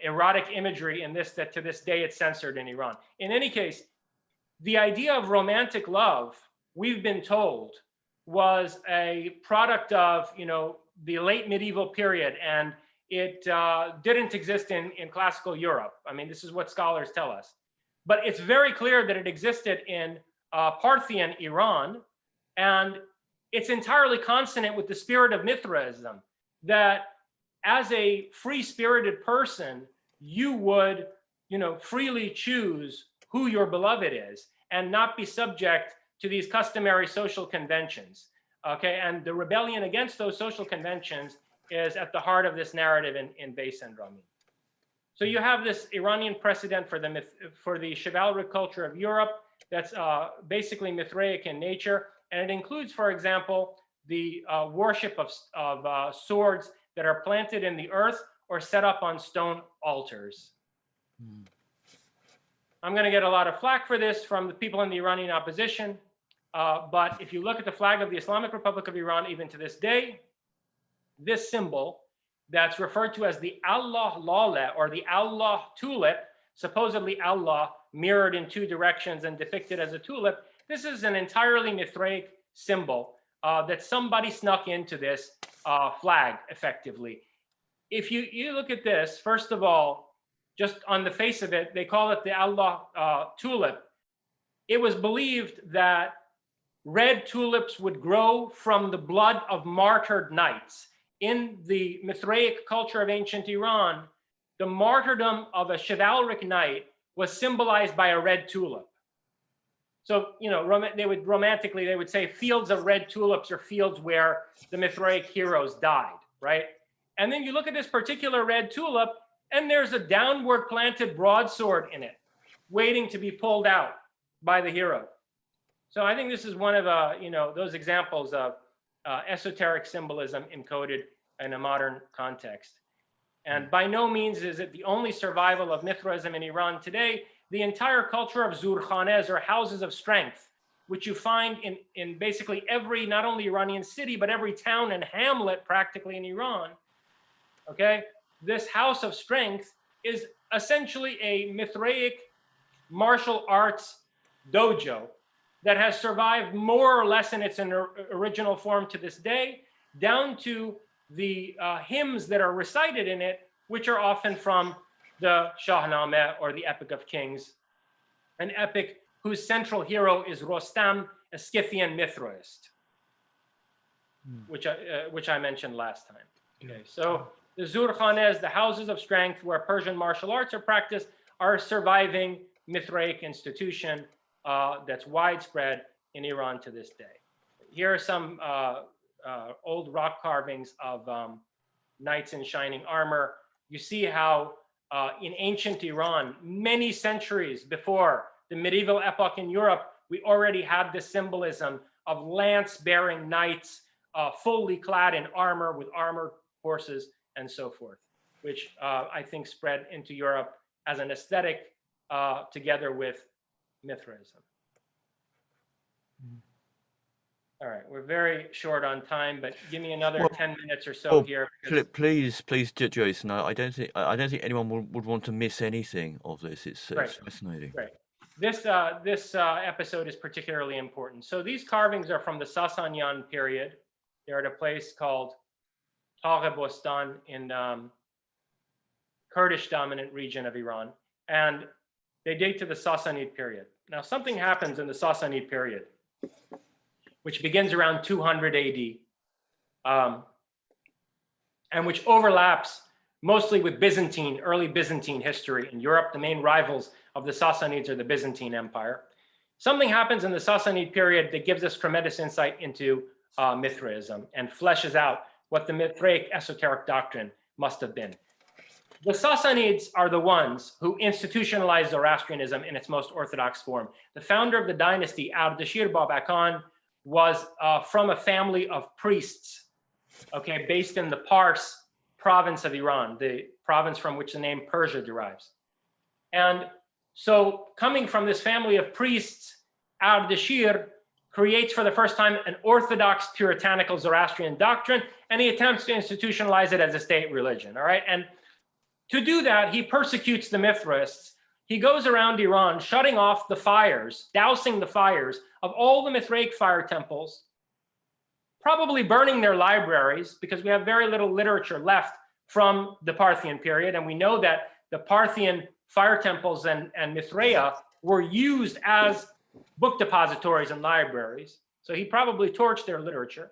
erotic imagery in this that to this day it's censored in Iran. In any case, the idea of romantic love, we've been told, was a product of, the late medieval period, and it didn't exist in classical Europe. I mean, this is what scholars tell us. But it's very clear that it existed in Parthian Iran, and it's entirely consonant with the spirit of Mithraism, that as a free-spirited person, you would, freely choose who your beloved is and not be subject to these customary social conventions. Okay, and the rebellion against those social conventions is at the heart of this narrative in Beis and Ramin. So you have this Iranian precedent for the chivalric culture of Europe that's basically Mithraic in nature, and it includes, for example, the worship of swords that are planted in the earth or set up on stone altars. I'm going to get a lot of flack for this from the people in the Iranian opposition. But if you look at the flag of the Islamic Republic of Iran, even to this day, this symbol that's referred to as the Allah Lale, or the Allah tulip, supposedly Allah mirrored in two directions and depicted as a tulip, this is an entirely Mithraic symbol that somebody snuck into this flag, effectively. If you look at this, first of all, just on the face of it, they call it the Allah tulip. It was believed that red tulips would grow from the blood of martyred knights. In the Mithraic culture of ancient Iran, the martyrdom of a chivalric knight was symbolized by a red tulip. So, they would say fields of red tulips are fields where the Mithraic heroes died, right? And then you look at this particular red tulip, and there's a downward planted broadsword in it, waiting to be pulled out by the hero. So I think this is one of those examples of esoteric symbolism encoded in a modern context. And by no means is it the only survival of Mithraism in Iran today. The entire culture of Zurkhanes, or houses of strength, which you find in basically every, not only Iranian city, but every town and hamlet practically in Iran, okay? This house of strength is essentially a Mithraic martial arts dojo that has survived more or less in its original form to this day, down to the hymns that are recited in it, which are often from the Shahnameh, or the Epic of Kings, an epic whose central hero is Rostam, a Scythian Mithraist, which I mentioned last time. Okay, so the Zurkhanes, the houses of strength where Persian martial arts are practiced, are a surviving Mithraic institution that's widespread in Iran to this day. Here are some old rock carvings of knights in shining armor. You see how in ancient Iran, many centuries before the medieval epoch in Europe, we already had this symbolism of lance-bearing knights fully clad in armor, with armored horses and so forth, which I think spread into Europe as an aesthetic together with Mithraism. All right, we're very short on time, but give me another 10 minutes or so here. Please, Jason. I don't think anyone would want to miss anything of this. It's fascinating. Right. This episode is particularly important. So these carvings are from the Sasanian period. They're at a place called Tagh-e-Bostan in Kurdish-dominant region of Iran, and they date to the Sassanid period. Now, something happens in the Sassanid period, which begins around 200 AD, and which overlaps mostly with early Byzantine history in Europe. The main rivals of the Sassanids are the Byzantine Empire. Something happens in the Sassanid period that gives us tremendous insight into Mithraism and fleshes out what the Mithraic esoteric doctrine must have been. The Sassanids are the ones who institutionalized Zoroastrianism in its most orthodox form. The founder of the dynasty, Ardashir Babakan, was from a family of priests okay, based in the Pars province of Iran, the province from which the name Persia derives. And so coming from this family of priests, Ardashir creates for the first time an orthodox puritanical Zoroastrian doctrine, and he attempts to institutionalize it as a state religion, all right? And to do that, he persecutes the Mithrists. He goes around Iran, shutting off the fires, dousing the fires of all the Mithraic fire temples, probably burning their libraries, because we have very little literature left from the Parthian period. And we know that the Parthian fire temples and Mithraea were used as book depositories and libraries. So he probably torched their literature.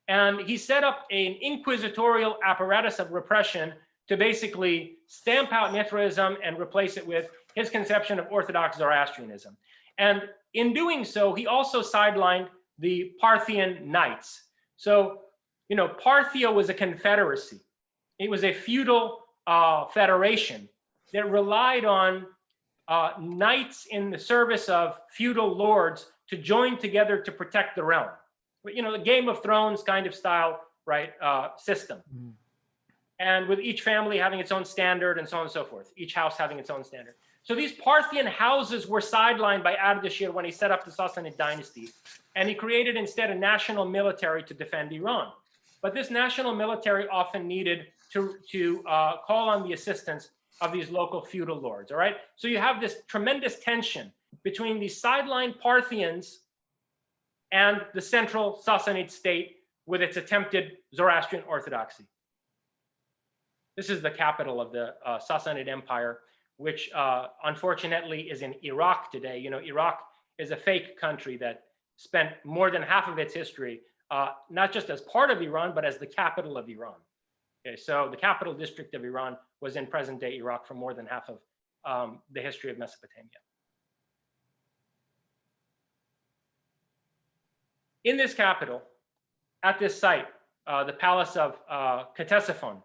And he set up an inquisitorial apparatus of repression to basically stamp out Mithraism and replace it with his conception of Orthodox Zoroastrianism. And in doing so, he also sidelined the Parthian knights. So, you know, Parthia was a confederacy. It was a feudal federation that relied on knights in the service of feudal lords to join together to protect the realm. You know, the Game of Thrones kind of style, right, system. Mm. And with each family having its own standard and so on and so forth, each house having its own standard. So these Parthian houses were sidelined by Ardashir when he set up the Sassanid dynasty. And he created instead a national military to defend Iran. But this national military often needed to call on the assistance of these local feudal lords, all right? So you have this tremendous tension between the sidelined Parthians and the central Sassanid state with its attempted Zoroastrian orthodoxy. This is the capital of the Sassanid Empire, which unfortunately is in Iraq today. You know, Iraq is a fake country that spent more than half of its history, not just as part of Iran, but as the capital of Iran. Okay, so the capital district of Iran was in present-day Iraq for more than half of the history of Mesopotamia. In this capital, at this site, the palace of Ctesiphon,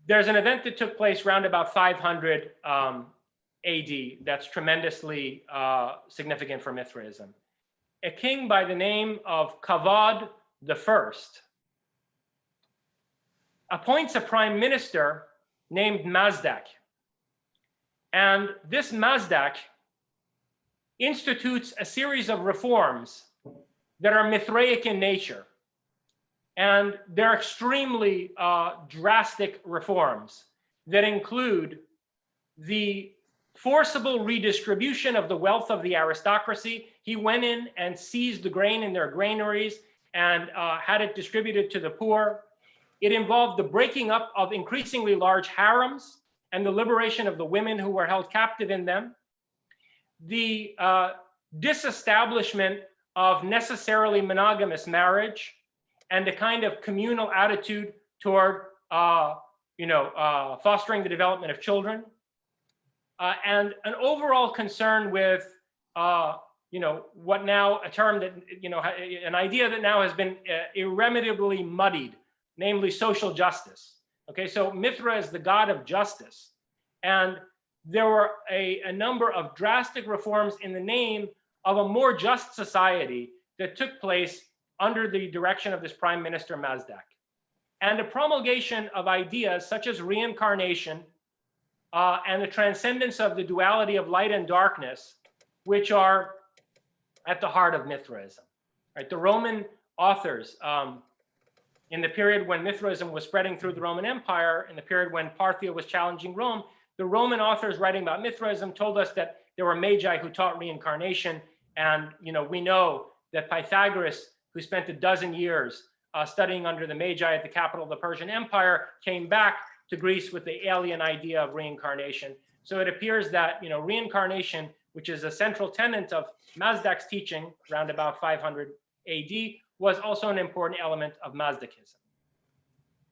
there's an event that took place around about 500 AD that's tremendously significant for Mithraism. A king by the name of Kavad I appoints a prime minister named Mazdak. And this Mazdak institutes a series of reforms that are Mithraic in nature. And they're extremely drastic reforms that include the forcible redistribution of the wealth of the aristocracy. He went in and seized the grain in their granaries and had it distributed to the poor. It involved the breaking up of increasingly large harems and the liberation of the women who were held captive in them. The disestablishment of necessarily monogamous marriage and a kind of communal attitude toward, fostering the development of children, and an overall concern with, what now a term that, an idea that now has been irremediably muddied, namely social justice. Okay, so Mithra is the god of justice, and there were a number of drastic reforms in the name of a more just society that took place under the direction of this prime minister Mazdak, and a promulgation of ideas such as reincarnation and the transcendence of the duality of light and darkness, which are at the heart of Mithraism. Right? The Roman authors, in the period when Mithraism was spreading through the Roman Empire, in the period when Parthia was challenging Rome, the Roman authors writing about Mithraism told us that there were magi who taught reincarnation, and we know that Pythagoras, who spent a dozen years studying under the Magi at the capital of the Persian Empire, came back to Greece with the alien idea of reincarnation. So it appears that reincarnation, which is a central tenet of Mazdak's teaching around about 500 AD, was also an important element of Mazdakism.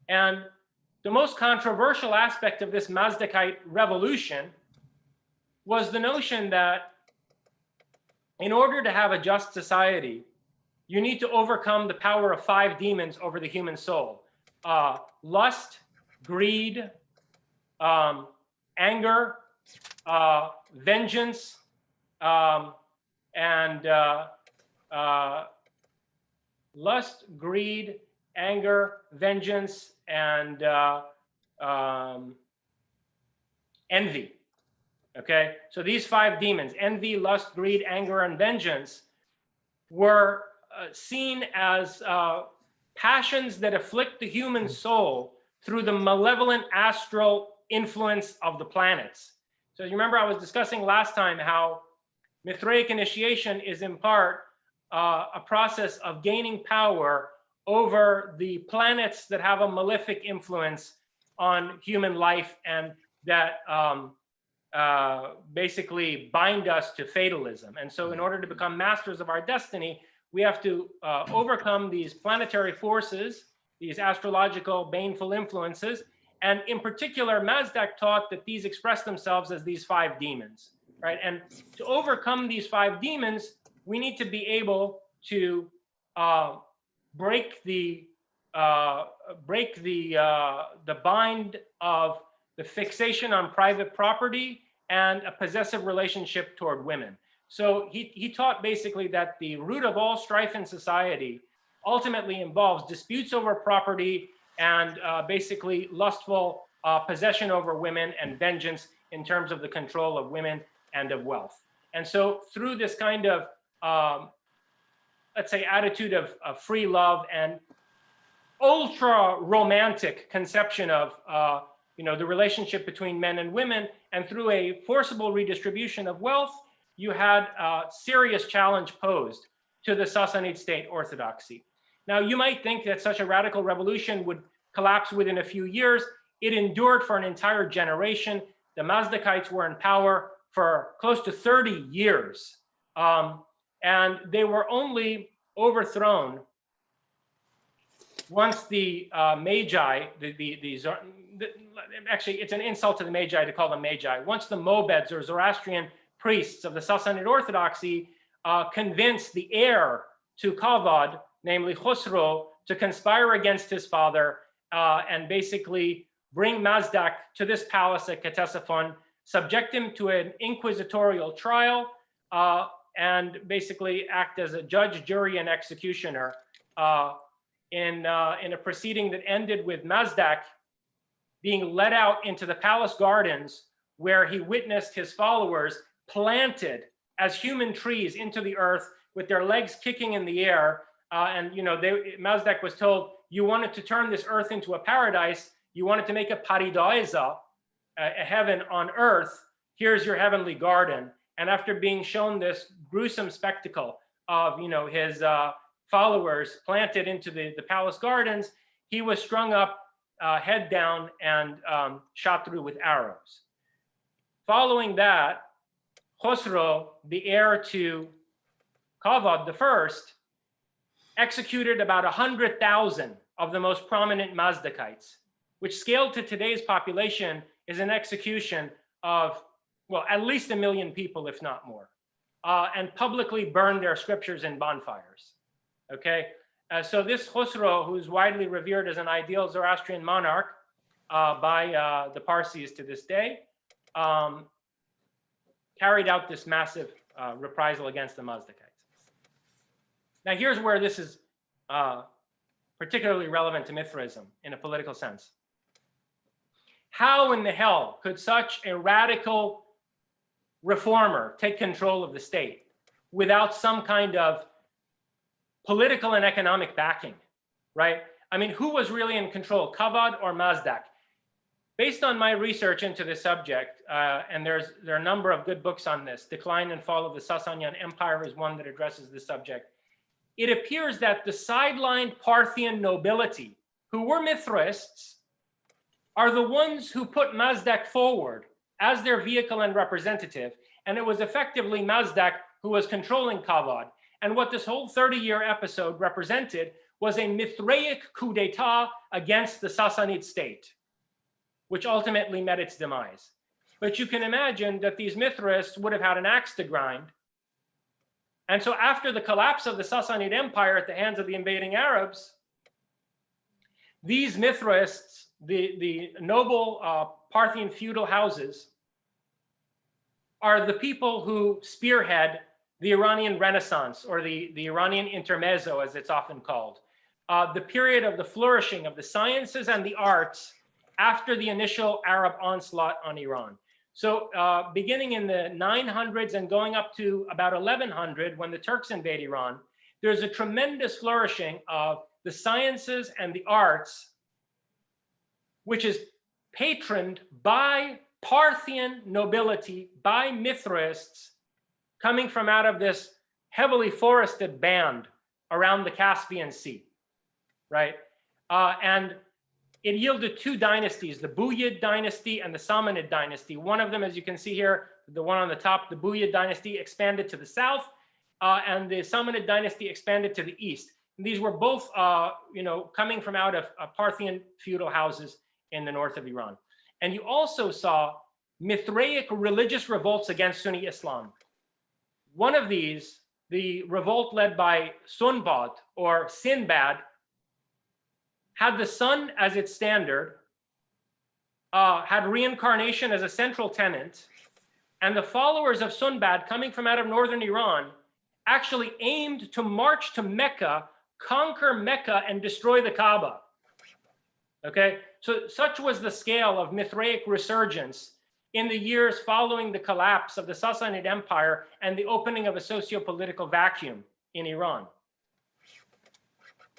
And the most controversial aspect of this Mazdakite revolution was the notion that in order to have a just society, you need to overcome the power of 5 demons over the human soul: lust, greed, anger, vengeance, and lust, greed, anger, vengeance, and envy. Okay, so these 5 demons, envy, lust, greed, anger, and vengeance, were seen as passions that afflict the human soul through the malevolent astral influence of the planets. So you remember I was discussing last time how Mithraic initiation is in part a process of gaining power over the planets that have a malefic influence on human life and that basically bind us to fatalism. And so in order to become masters of our destiny, we have to overcome these planetary forces, these astrological baneful influences. And in particular, Mazdak taught that these express themselves as these 5 demons, right? And to overcome these 5 demons, we need to be able to break the bind of the fixation on private property and a possessive relationship toward women. So he taught basically that the root of all strife in society ultimately involves disputes over property and basically lustful possession over women and vengeance in terms of the control of women and of wealth. And so through this kind of, let's say, attitude of free love and ultra romantic conception of the relationship between men and women, and through a forcible redistribution of wealth, you had a serious challenge posed to the Sassanid state orthodoxy. Now, you might think that such a radical revolution would collapse within a few years. It endured for an entire generation. The Mazdakites were in power for close to 30 years. And they were only overthrown once the Magi, actually, it's an insult to the Magi to call them Magi. Once the Mobeds or Zoroastrian priests of the Sassanid Orthodoxy convinced the heir to Kavad, namely Khosrow, to conspire against his father and basically bring Mazdak to this palace at Ctesiphon, subject him to an inquisitorial trial, and basically act as a judge, jury, and executioner in a proceeding that ended with Mazdak being led out into the palace gardens, where he witnessed his followers planted as human trees into the earth with their legs kicking in the air. And Mazdak was told, you wanted to turn this earth into a paradise. You wanted to make a paradisa, a heaven on earth. Here's your heavenly garden. And after being shown this gruesome spectacle of his followers planted into the palace gardens, he was strung up, head down, and shot through with arrows. Following that, Khosrow, the heir to Kavad I, executed about 100,000 of the most prominent Mazdakites, which scaled to today's population is an execution of, well, at least 1 million people, if not more, and publicly burned their scriptures in bonfires. Okay, so this Khosrow, who's widely revered as an ideal Zoroastrian monarch by the Parsis to this day, carried out this massive reprisal against the Mazdakites. Now, here's where this is particularly relevant to Mithraism in a political sense. How in the hell could such a radical reformer take control of the state without some kind of political and economic backing, right? I mean, who was really in control, Kavad or Mazdak? Based on my research into this subject, and there are a number of good books on this, Decline and Fall of the Sasanian Empire is one that addresses this subject. It appears that the sidelined Parthian nobility, who were Mithraists, are the ones who put Mazdak forward as their vehicle and representative, and it was effectively Mazdak who was controlling Kavad. And what this whole 30-year episode represented was a Mithraic coup d'etat against the Sassanid state, which ultimately met its demise. But you can imagine that these Mithraists would have had an axe to grind. And so after the collapse of the Sassanid Empire at the hands of the invading Arabs, these Mithraists, the noble Parthian feudal houses, are the people who spearhead the Iranian Renaissance, or the Iranian Intermezzo, as it's often called, the period of the flourishing of the sciences and the arts after the initial Arab onslaught on Iran. So beginning in the 900s and going up to about 1100, when the Turks invade Iran, there's a tremendous flourishing of the sciences and the arts, which is patroned by Parthian nobility, by Mithraists, coming from out of this heavily forested band around the Caspian Sea, right? And it yielded two dynasties, the Buyid dynasty and the Samanid dynasty. One of them, as you can see here, the one on the top, the Buyid dynasty expanded to the south, and the Samanid dynasty expanded to the east. And these were both, coming from out of Parthian feudal houses in the north of Iran. And you also saw Mithraic religious revolts against Sunni Islam. One of these, the revolt led by Sunbad or Sinbad, had the sun as its standard, had reincarnation as a central tenet, and the followers of Sunbad coming from out of northern Iran actually aimed to march to Mecca, conquer Mecca, and destroy the Kaaba. Okay, so such was the scale of Mithraic resurgence in the years following the collapse of the Sassanid Empire and the opening of a socio-political vacuum in Iran.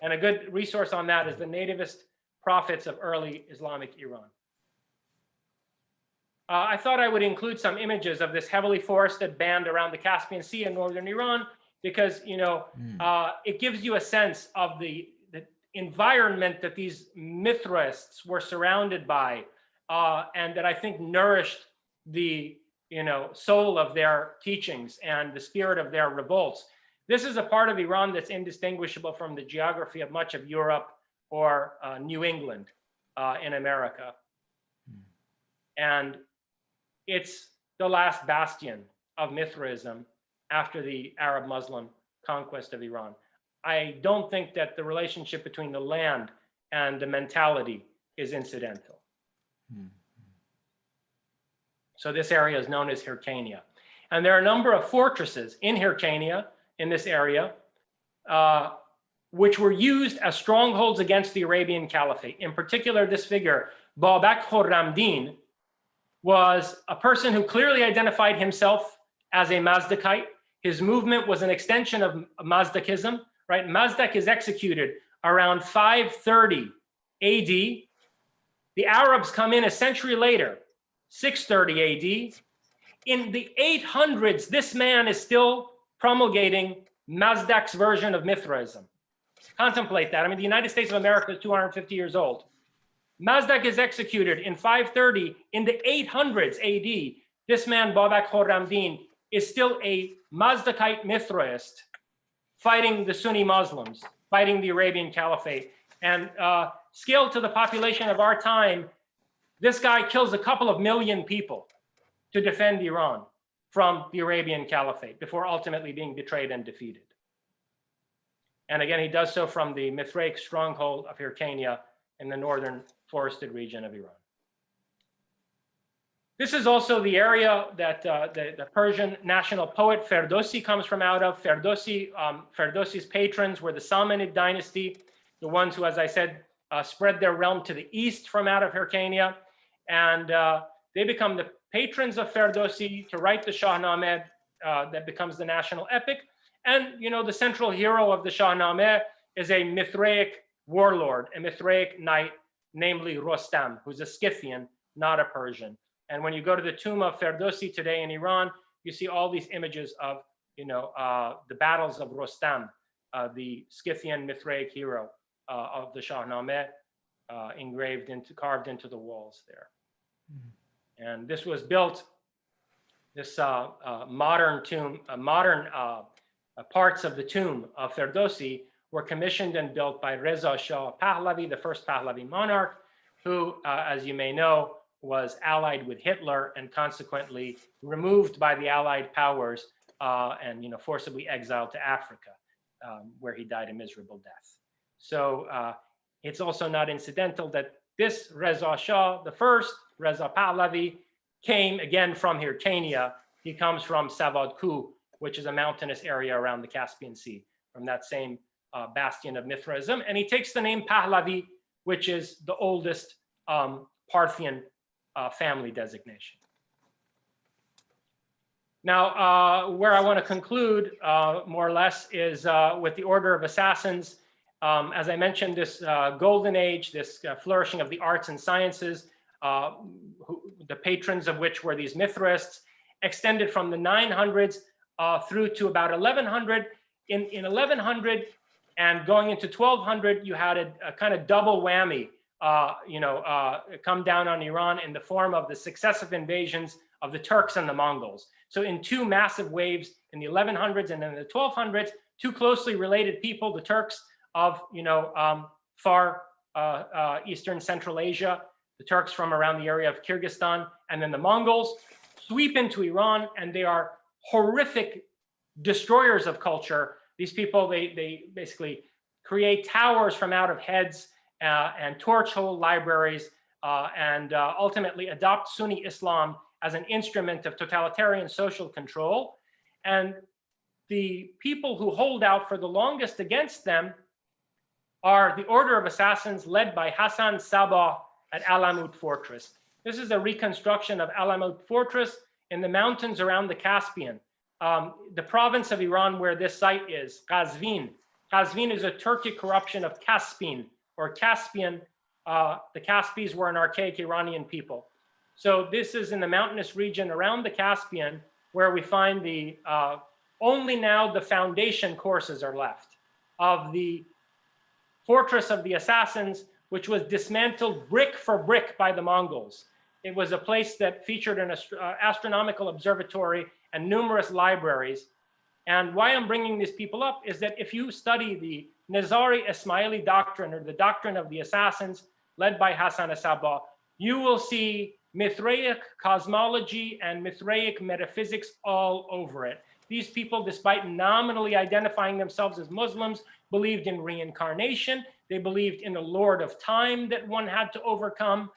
And a good resource on that is the nativist prophets of early Islamic Iran. I thought I would include some images of this heavily forested band around the Caspian Sea in northern Iran, because it gives you a sense of the environment that these Mithraists were surrounded by, and that I think nourished the soul of their teachings and the spirit of their revolts. This is a part of Iran that's indistinguishable from the geography of much of Europe or New England in America. And it's the last bastion of Mithraism after the Arab Muslim conquest of Iran. I don't think that the relationship between the land and the mentality is incidental. So this area is known as Hyrcania. And there are a number of fortresses in Hyrcania, in this area, which were used as strongholds against the Arabian Caliphate. In particular, this figure, Babak Khorramdin, was a person who clearly identified himself as a Mazdakite. His movement was an extension of Mazdakism, right? Mazdak is executed around 530 AD. The Arabs come in a century later, 630 AD. In the 800s, this man is still promulgating Mazdak's version of Mithraism. Contemplate that. I mean, the United States of America is 250 years old. Mazdak is executed in 530. In the 800s AD, this man, Babak Khorramdin, is still a Mazdakite Mithraist fighting the Sunni Muslims, fighting the Arabian Caliphate. And scaled to the population of our time, this guy kills a couple of million people to defend Iran from the Arabian Caliphate before ultimately being betrayed and defeated. And again, he does so from the Mithraic stronghold of Hyrcania in the northern forested region of Iran. This is also the area that the Persian national poet Ferdowsi comes from out of. Ferdowsi's patrons were the Samanid dynasty, the ones who, as I said, spread their realm to the east from out of Hyrcania. And they become the patrons of Ferdowsi to write the Shahnameh that becomes the national epic. And, the central hero of the Shahnameh is a Mithraic warlord, a Mithraic knight, namely Rostam, who's a Scythian, not a Persian. And when you go to the tomb of Ferdowsi today in Iran, you see all these images of, the battles of Rostam, the Scythian Mithraic hero of the Shahnameh, carved into the walls there. And this was built, this modern tomb, parts of the tomb of Ferdowsi were commissioned and built by Reza Shah Pahlavi, the first Pahlavi monarch, who, as you may know, was allied with Hitler and consequently removed by the Allied powers and forcibly exiled to Africa, where he died a miserable death. So it's also not incidental that this Reza Shah, the first Reza Pahlavi, came again from Hyrcania. He comes from Savadku which is a mountainous area around the Caspian Sea, from that same bastion of Mithraism. And he takes the name Pahlavi, which is the oldest Parthian family designation. Now, where I want to conclude, more or less, is with the Order of Assassins. As I mentioned, this golden age, this flourishing of the arts and sciences, the patrons of which were these Mithraists, extended from the 900s through to about 1100. In 1100 and going into 1200, you had a kind of double whammy, come down on Iran in the form of the successive invasions of the Turks and the Mongols. So in two massive waves in the 1100s and then the 1200s, two closely related people, the Turks of far Eastern Central Asia, the Turks from around the area of Kyrgyzstan, and then the Mongols sweep into Iran, and they are horrific destroyers of culture. These people, they basically create towers from out of heads and torch whole libraries and ultimately adopt Sunni Islam as an instrument of totalitarian social control. And the people who hold out for the longest against them are the Order of Assassins led by Hassan Sabah at Alamut Fortress. This is a reconstruction of Alamut Fortress in the mountains around the Caspian. The province of Iran where this site is, Qazvin. Qazvin is a Turkic corruption of Caspian or Caspian. The Caspis were an archaic Iranian people. So this is in the mountainous region around the Caspian where we find the, only now the foundation courses are left of the Fortress of the Assassins, which was dismantled brick for brick by the Mongols. It was a place that featured an astronomical observatory and numerous libraries. And why I'm bringing these people up is that if you study the Nizari Ismaili doctrine, or the doctrine of the assassins led by Hassan Sabah, you will see Mithraic cosmology and Mithraic metaphysics all over it. These people, despite nominally identifying themselves as Muslims, believed in reincarnation. They believed in a Lord of Time that one had to overcome.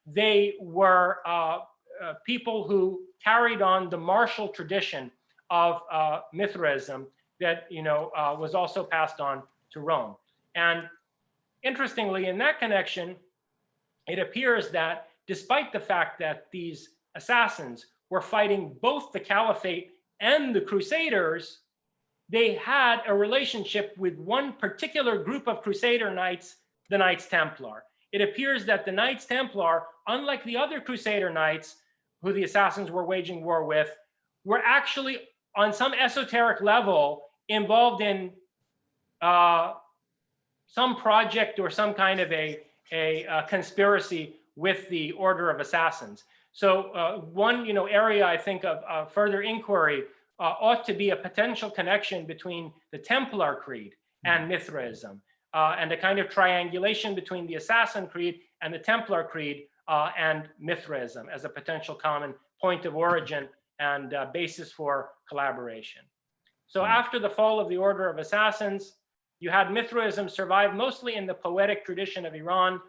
They were people who carried on the martial tradition of Mithraism that was also passed on to Rome. And interestingly, in that connection, it appears that despite the fact that these assassins were fighting both the Caliphate and the Crusaders, they had a relationship with one particular group of Crusader knights, the Knights Templar. It appears that the Knights Templar, unlike the other Crusader knights who the assassins were waging war with, were actually on some esoteric level involved in some project or some kind of a conspiracy with the Order of Assassins. So one area I think of further inquiry ought to be a potential connection between the Templar Creed and Mithraism, and a kind of triangulation between the Assassin Creed and the Templar Creed and Mithraism as a potential common point of origin and basis for collaboration. So after the fall of the Order of Assassins, you had Mithraism survive mostly in the poetic tradition of Iran.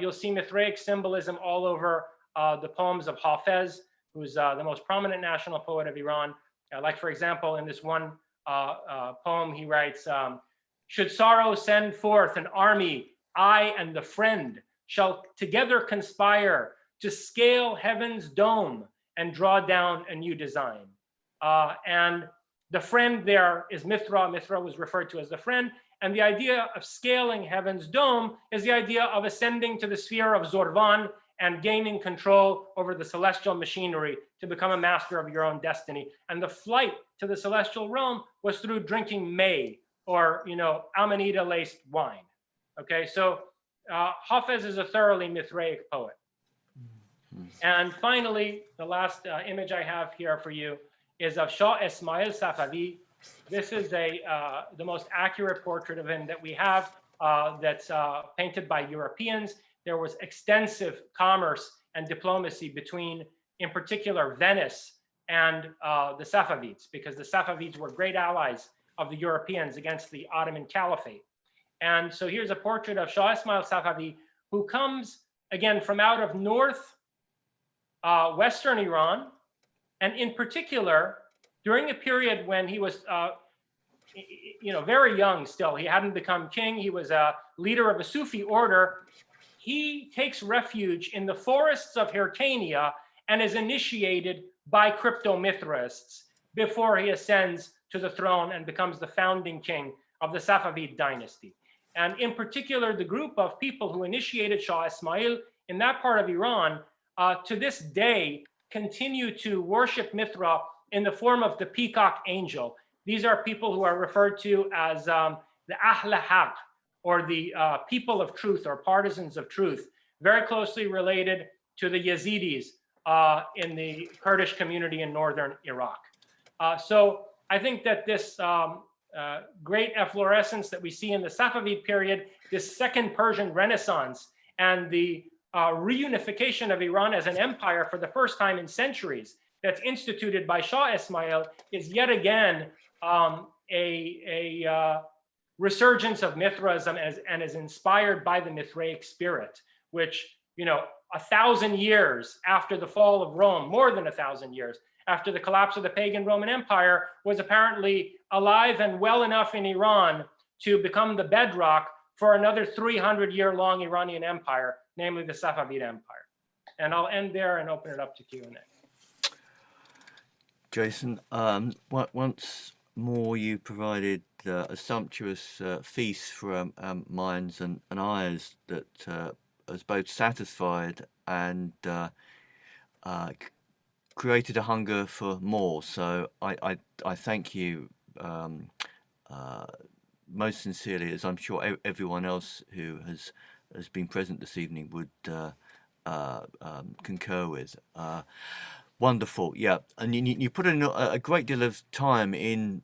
You'll see Mithraic symbolism all over the poems of Hafez, who's the most prominent national poet of Iran. Like, for example, in this one poem, he writes, should sorrow send forth an army, I and the friend shall together conspire to scale heaven's dome and draw down a new design. And the friend there is Mithra. Mithra was referred to as the friend. And the idea of scaling heaven's dome is the idea of ascending to the sphere of Zorvan and gaining control over the celestial machinery to become a master of your own destiny. And the flight to the celestial realm was through drinking May, or Amanita-laced wine. Okay, so Hafez is a thoroughly Mithraic poet. And finally, the last image I have here for you is of Shah Ismail Safavi. This is the most accurate portrait of him that we have that's painted by Europeans. There was extensive commerce and diplomacy between, in particular, Venice and the Safavids, because the Safavids were great allies of the Europeans against the Ottoman Caliphate. And so here's a portrait of Shah Ismail Safavi, who comes, again, from out of north western Iran, and in particular, during a period when he was, very young still. He hadn't become king. He was a leader of a Sufi order. He takes refuge in the forests of Hyrcania and is initiated by crypto-Mithrists before he ascends to the throne and becomes the founding king of the Safavid dynasty. And in particular, the group of people who initiated Shah Ismail in that part of Iran, to this day, continue to worship Mithra in the form of the peacock angel. These are people who are referred to as the Ahl Haq, or the people of truth, or partisans of truth, very closely related to the Yazidis in the Kurdish community in northern Iraq. So I think that this great efflorescence that we see in the Safavid period, this second Persian Renaissance, and the reunification of Iran as an empire for the first time in centuries, that's instituted by Shah Ismail, is yet again a resurgence of Mithraism and is inspired by the Mithraic spirit, which, 1,000 years after the fall of Rome, more than 1,000 years after the collapse of the pagan Roman Empire, was apparently alive and well enough in Iran to become the bedrock for another 300-year-long Iranian empire, namely the Safavid Empire. And I'll end there and open it up to Q&A. Jason, once more you provided a sumptuous feast for our minds and eyes that has both satisfied and created a hunger for more. So I thank you most sincerely, as I'm sure everyone else who has been present this evening would concur with. Wonderful, yeah, and you put in a great deal of time in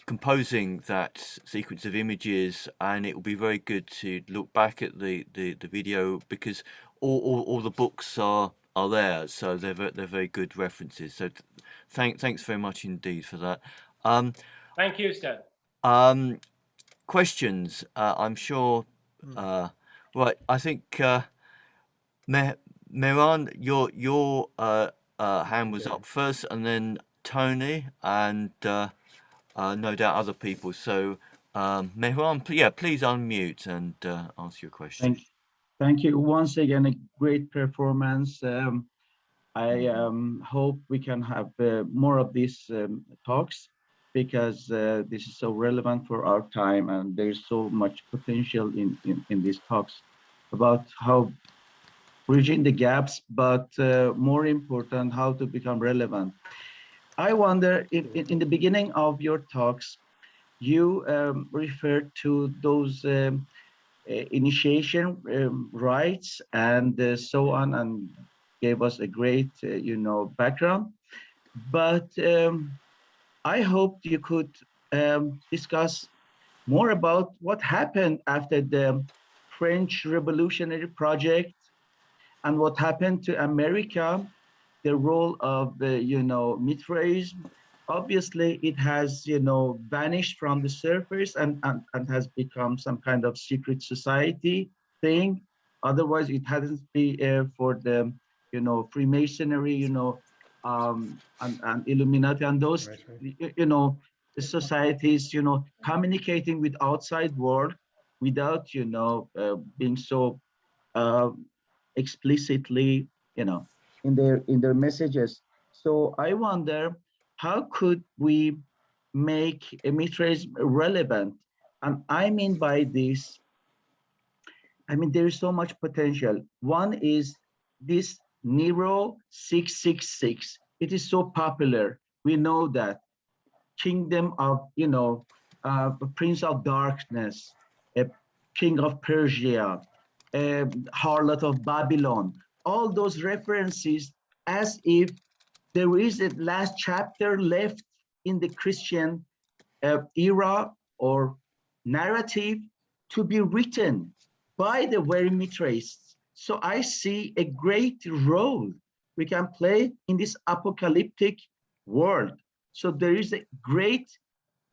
composing that sequence of images, and it will be very good to look back at the video, because all the books are there, so they're very good references. So thanks very much indeed for that. Thank you, Stead. Questions? I'm sure. Right, I think Mehran, your hand was up first, and then Tony, and no doubt other people. So Mehran, please unmute and ask your question. Thank you once again. A great performance. I hope we can have more of these talks, because this is so relevant for our time, and there's so much potential in these talks about how bridging the gaps, but more important, how to become relevant. I wonder if in the beginning of your talks, you referred to those initiation rites and so on, and gave us a great, background. But I hoped you could discuss more about what happened after the French Revolutionary Project and what happened to America, the role of Mithraism. Obviously, it has vanished from the surface and has become some kind of secret society thing. Otherwise, it hadn't been for the Freemasonry, and Illuminati and those the societies communicating with outside world without being so explicitly in their messages. So I wonder, how could we make Mithraism relevant? And I mean by this, there is so much potential. One is this Nero 666. It is so popular. We know that kingdom of, Prince of Darkness, a king of Persia, a harlot of Babylon, all those references, as if there is a last chapter left in the Christian era or narrative to be written by the very Mithraists. So I see a great role we can play in this apocalyptic world. So there is a great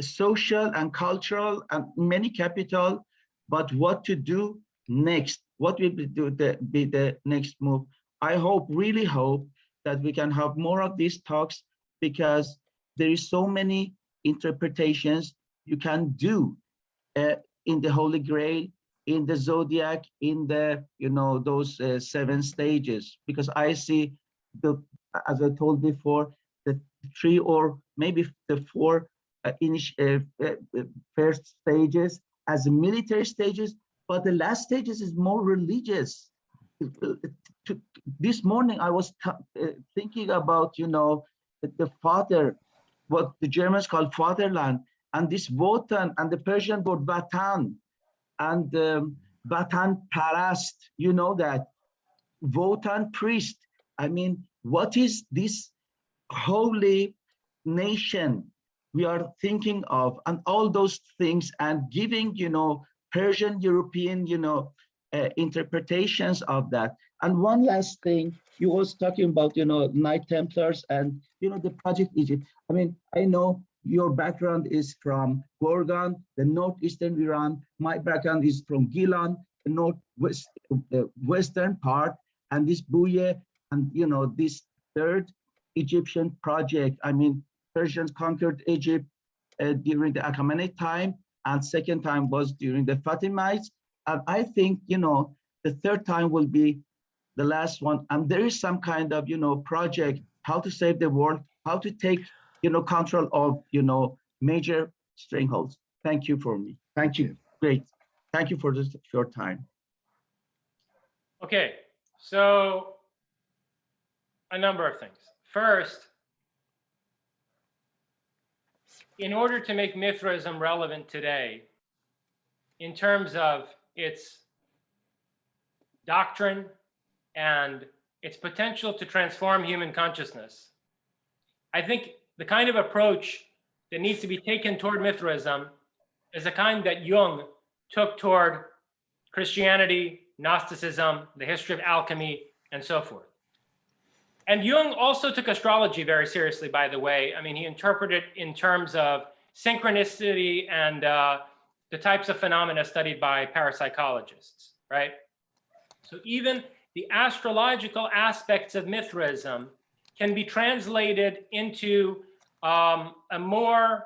social and cultural and many capital, but what to do next? What will be the next move? I hope, really hope, that we can have more of these talks, because there is so many interpretations you can do in the Holy Grail, in the Zodiac, in the, those 7 stages. Because I see the, as I told before, the 3 or maybe the 4 first stages as military stages, but the last stages is more religious. This morning I was thinking about, the father, what the Germans call fatherland, and this Wotan, and the Persian word Vatan, and Vatan Parast, that Wotan priest. I mean, what is this holy nation we are thinking of, and all those things, and giving, Persian, European, interpretations of that. And one last thing, you was talking about, Knight Templars and, the Project Egypt. I mean, I know your background is from Gorgan, the northeastern Iran. My background is from Gilan, the northwest, western part, and this Buye, and, this third Egyptian project. I mean, Persians conquered Egypt during the Achaemenid time, and second time was during the Fatimites. And I think, the third time will be the last one. And there is some kind of, project, how to save the world, how to take, control of, major strongholds. Thank you for me. Thank you. Great. Thank you for this short time. Okay, so a number of things. First, in order to make Mithraism relevant today, in terms of its doctrine and its potential to transform human consciousness, I think the kind of approach that needs to be taken toward Mithraism is the kind that Jung took toward Christianity, Gnosticism, the history of alchemy, and so forth. And Jung also took astrology very seriously, by the way. I mean, he interpreted it in terms of synchronicity and the types of phenomena studied by parapsychologists, right? So even the astrological aspects of Mithraism can be translated into a more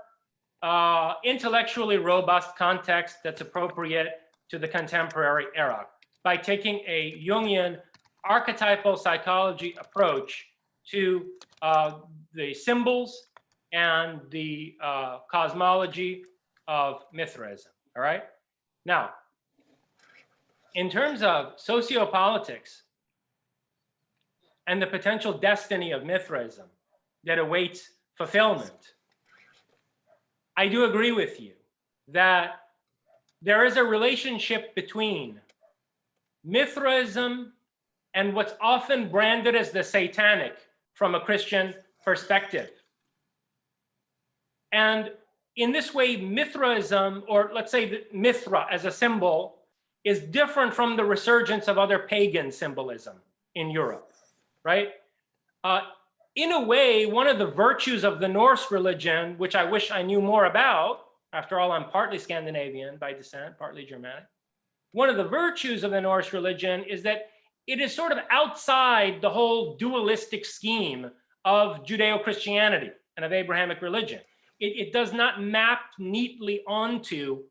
intellectually robust context that's appropriate to the contemporary era by taking a Jungian archetypal psychology approach to the symbols and the cosmology of Mithraism, all right? Now, in terms of sociopolitics and the potential destiny of Mithraism that awaits fulfillment, I do agree with you that there is a relationship between Mithraism and what's often branded as the satanic from a Christian perspective. And in this way, Mithraism, or let's say that Mithra as a symbol, is different from the resurgence of other pagan symbolism in Europe, right? In a way, one of the virtues of the Norse religion, which I wish I knew more about, after all, I'm partly Scandinavian by descent, partly Germanic. One of the virtues of the Norse religion is that it is sort of outside the whole dualistic scheme of Judeo-Christianity and of Abrahamic religion. It does not map neatly onto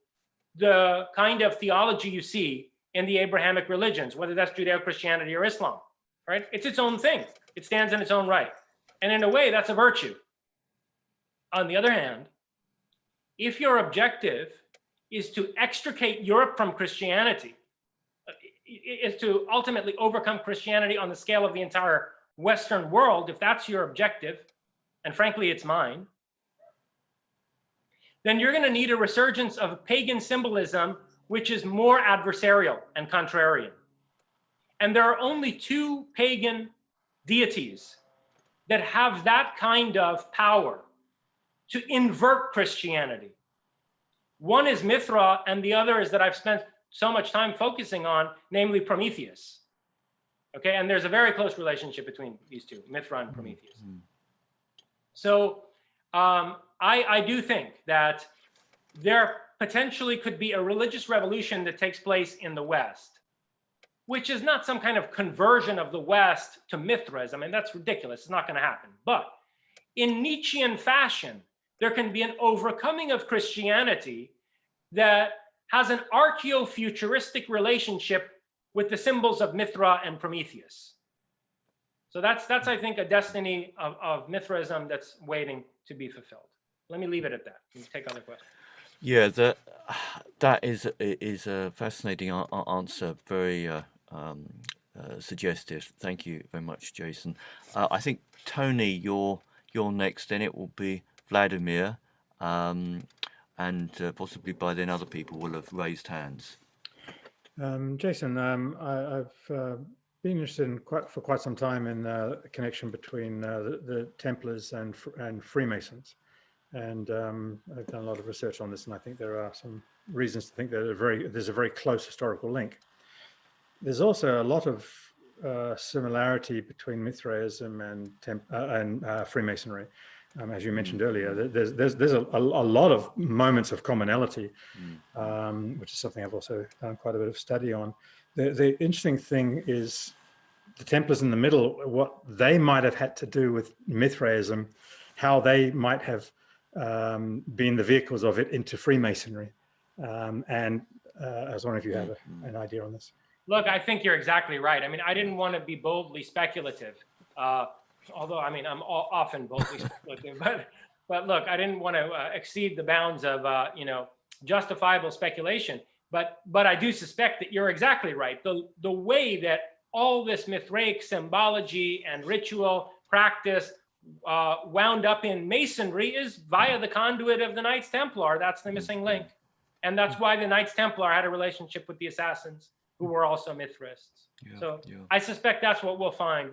the kind of theology you see in the Abrahamic religions, whether that's Judeo-Christianity or Islam, right? It's its own thing. It stands in its own right. And in a way, that's a virtue. On the other hand, if your objective is to extricate Europe from Christianity, is to ultimately overcome Christianity on the scale of the entire Western world, if that's your objective, and frankly, it's mine, then you're going to need a resurgence of pagan symbolism, which is more adversarial and contrarian. And there are only 2 pagan deities that have that kind of power to invert Christianity. One is Mithra, and the other is that I've spent so much time focusing on, namely Prometheus. Okay, and there's a very close relationship between these two, Mithra and Prometheus. Mm-hmm. So I do think that there potentially could be a religious revolution that takes place in the West, which is not some kind of conversion of the West to Mithras. I mean, that's ridiculous. It's not going to happen. But in Nietzschean fashion, there can be an overcoming of Christianity that has an archaeo-futuristic relationship with the symbols of Mithra and Prometheus. So that's I think, a destiny of Mithraism that's waiting to be fulfilled. Let me leave it at that. We'll take other questions. Yeah, that is a fascinating answer. Very suggestive. Thank you very much, Jason. I think Tony, you're next. Then it will be Vladimir, and possibly by then other people will have raised hands. Jason, I've been interested for quite some time in the connection between the Templars and Freemasons, and I've done a lot of research on this, and I think there are some reasons to think that there's a very close historical link. There's also a lot of similarity between Mithraism and Freemasonry. As you mentioned earlier, there's a lot of moments of commonality, which is something I've also done quite a bit of study on. The interesting thing is the Templars in the middle, what they might have had to do with Mithraism, how they might have been the vehicles of it into Freemasonry. And I was wondering if you have an idea on this. Look, I think you're exactly right. I mean, I didn't want to be boldly speculative. Although, I mean, I'm often boldly speculative, but look, I didn't want to exceed the bounds of, justifiable speculation. But I do suspect that you're exactly right. The way that all this Mithraic symbology and ritual practice wound up in Masonry is via the conduit of the Knights Templar. That's the missing link. And that's why the Knights Templar had a relationship with the assassins, who were also Mithrists. I suspect that's what we'll find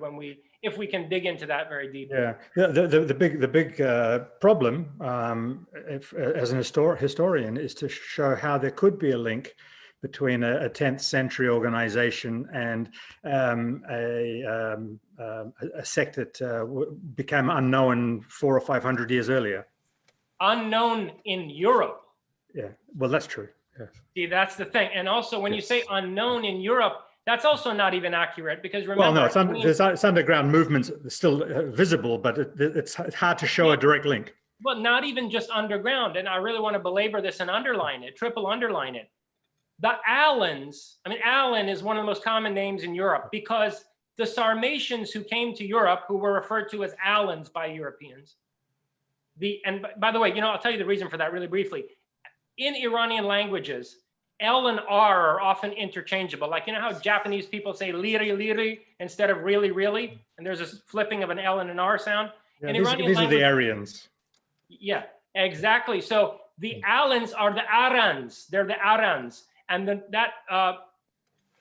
if we can dig into that very deeply. Yeah, the big problem, as an historian, is to show how there could be a link between a 10th century organization and a sect that became unknown 400 or 500 years earlier. Unknown in Europe. Yeah, well, that's true. Yes. See, that's the thing. And also, when you say unknown in Europe, that's also not even accurate, because remember, well, no, there's underground movements still visible, but it's hard to show a direct link. Well, not even just underground. And I really want to belabor this and underline it, triple underline it. The Alans, I mean, Alan is one of the most common names in Europe, because the Sarmatians who came to Europe, who were referred to as Alans by Europeans. And by the way, I'll tell you the reason for that really briefly. In Iranian languages, L and R are often interchangeable. Like, how Japanese people say liri, liri instead of really, really? And there's this flipping of an L and an R sound. Yeah, these are the Aryans. Yeah, exactly. So the Alans are the Arans. They're the Arans. And that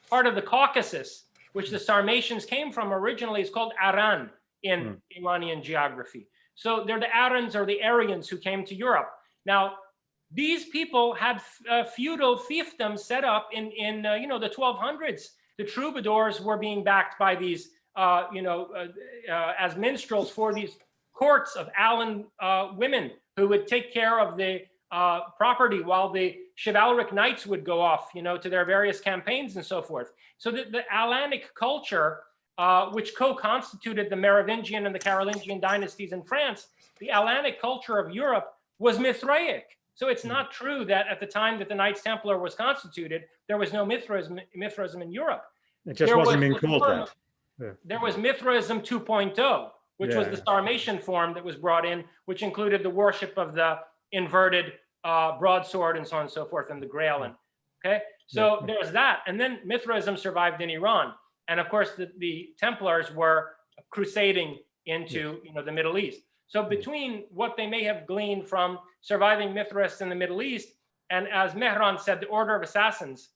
part of the Caucasus, which the Sarmatians came from originally, is called Aran in Iranian geography. So they're the Arans or the Aryans who came to Europe. Now, these people had feudal fiefdoms set up in the 1200s. The troubadours were being backed by these, as minstrels for these courts of Alan women who would take care of the property while the chivalric knights would go off, to their various campaigns and so forth. So the Alanic culture, which co-constituted the Merovingian and the Carolingian dynasties in France, the Alanic culture of Europe was Mithraic. So it's not true that at the time that the Knights Templar was constituted, there was no Mithraism in Europe. It just wasn't being called that. Yeah. There was Mithraism 2.0, which was the Sarmatian form that was brought in, which included the worship of the inverted broadsword and so on and so forth, and the Grail. So there's that. And then Mithraism survived in Iran. And of course, the Templars were crusading into the Middle East. So between what they may have gleaned from surviving Mithras in the Middle East, and as Mehran said, the Order of Assassins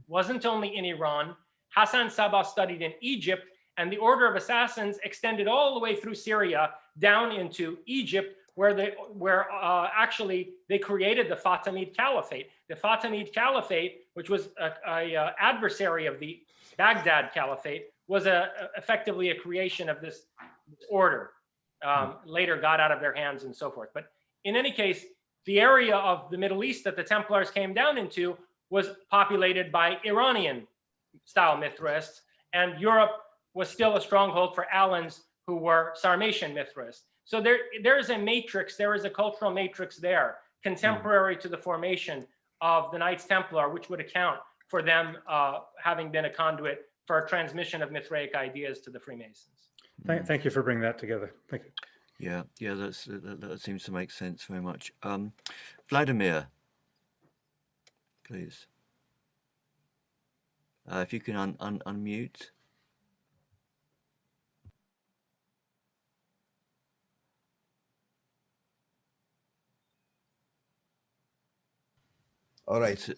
wasn't only in Iran. Hassan Sabah studied in Egypt, and the Order of Assassins extended all the way through Syria down into Egypt, where actually they created the Fatimid Caliphate. The Fatimid Caliphate, which was a adversary of the Baghdad Caliphate, was effectively a creation of this order. Later got out of their hands and so forth. But in any case, the area of the Middle East that the Templars came down into was populated by Iranian style Mithraists, and Europe was still a stronghold for Alans who were Sarmatian Mithraists. So there is a matrix, there is a cultural matrix there, contemporary to the formation of the Knights Templar, which would account for them having been a conduit for a transmission of Mithraic ideas to the Freemasons. Thank you for bringing that together. Thank you. Yeah, that seems to make sense very much. Vladimir, please. If you can unmute. All right.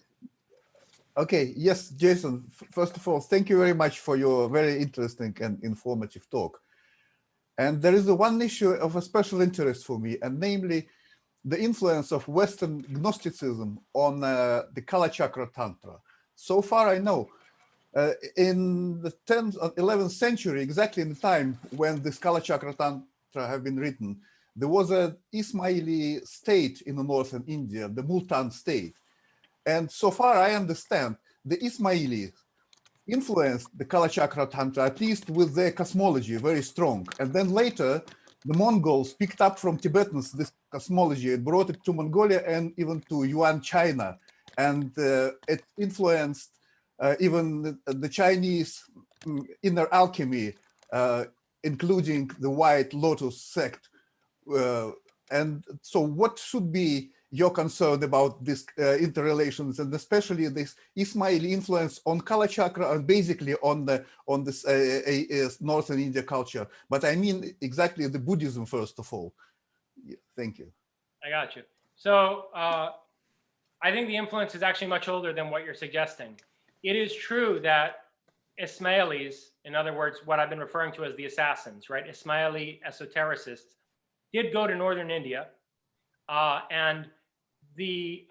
Okay. Yes, Jason, first of all, thank you very much for your very interesting and informative talk. And there is one issue of a special interest for me, and namely the influence of Western Gnosticism on the Kalachakra Tantra. So far I know, in the 10th or 11th century, exactly in the time when this Kalachakra Tantra have been written, there was an Ismaili state in the northern India, the Multan state. And so far I understand, the Ismailis influenced the Kalachakra Tantra, at least with their cosmology, very strong. And then later, the Mongols picked up from Tibetans this cosmology, it brought it to Mongolia and even to Yuan China. And it influenced even the Chinese inner alchemy, including the White Lotus sect. And so what should be your concern about this interrelations, and especially this Ismaili influence on Kalachakra and basically on this Northern India culture? But I mean exactly the Buddhism, first of all. Yeah, thank you. I got you. So I think the influence is actually much older than what you're suggesting. It is true that Ismailis, in other words, what I've been referring to as the assassins, right? Ismaili esotericists did go to Northern India, and the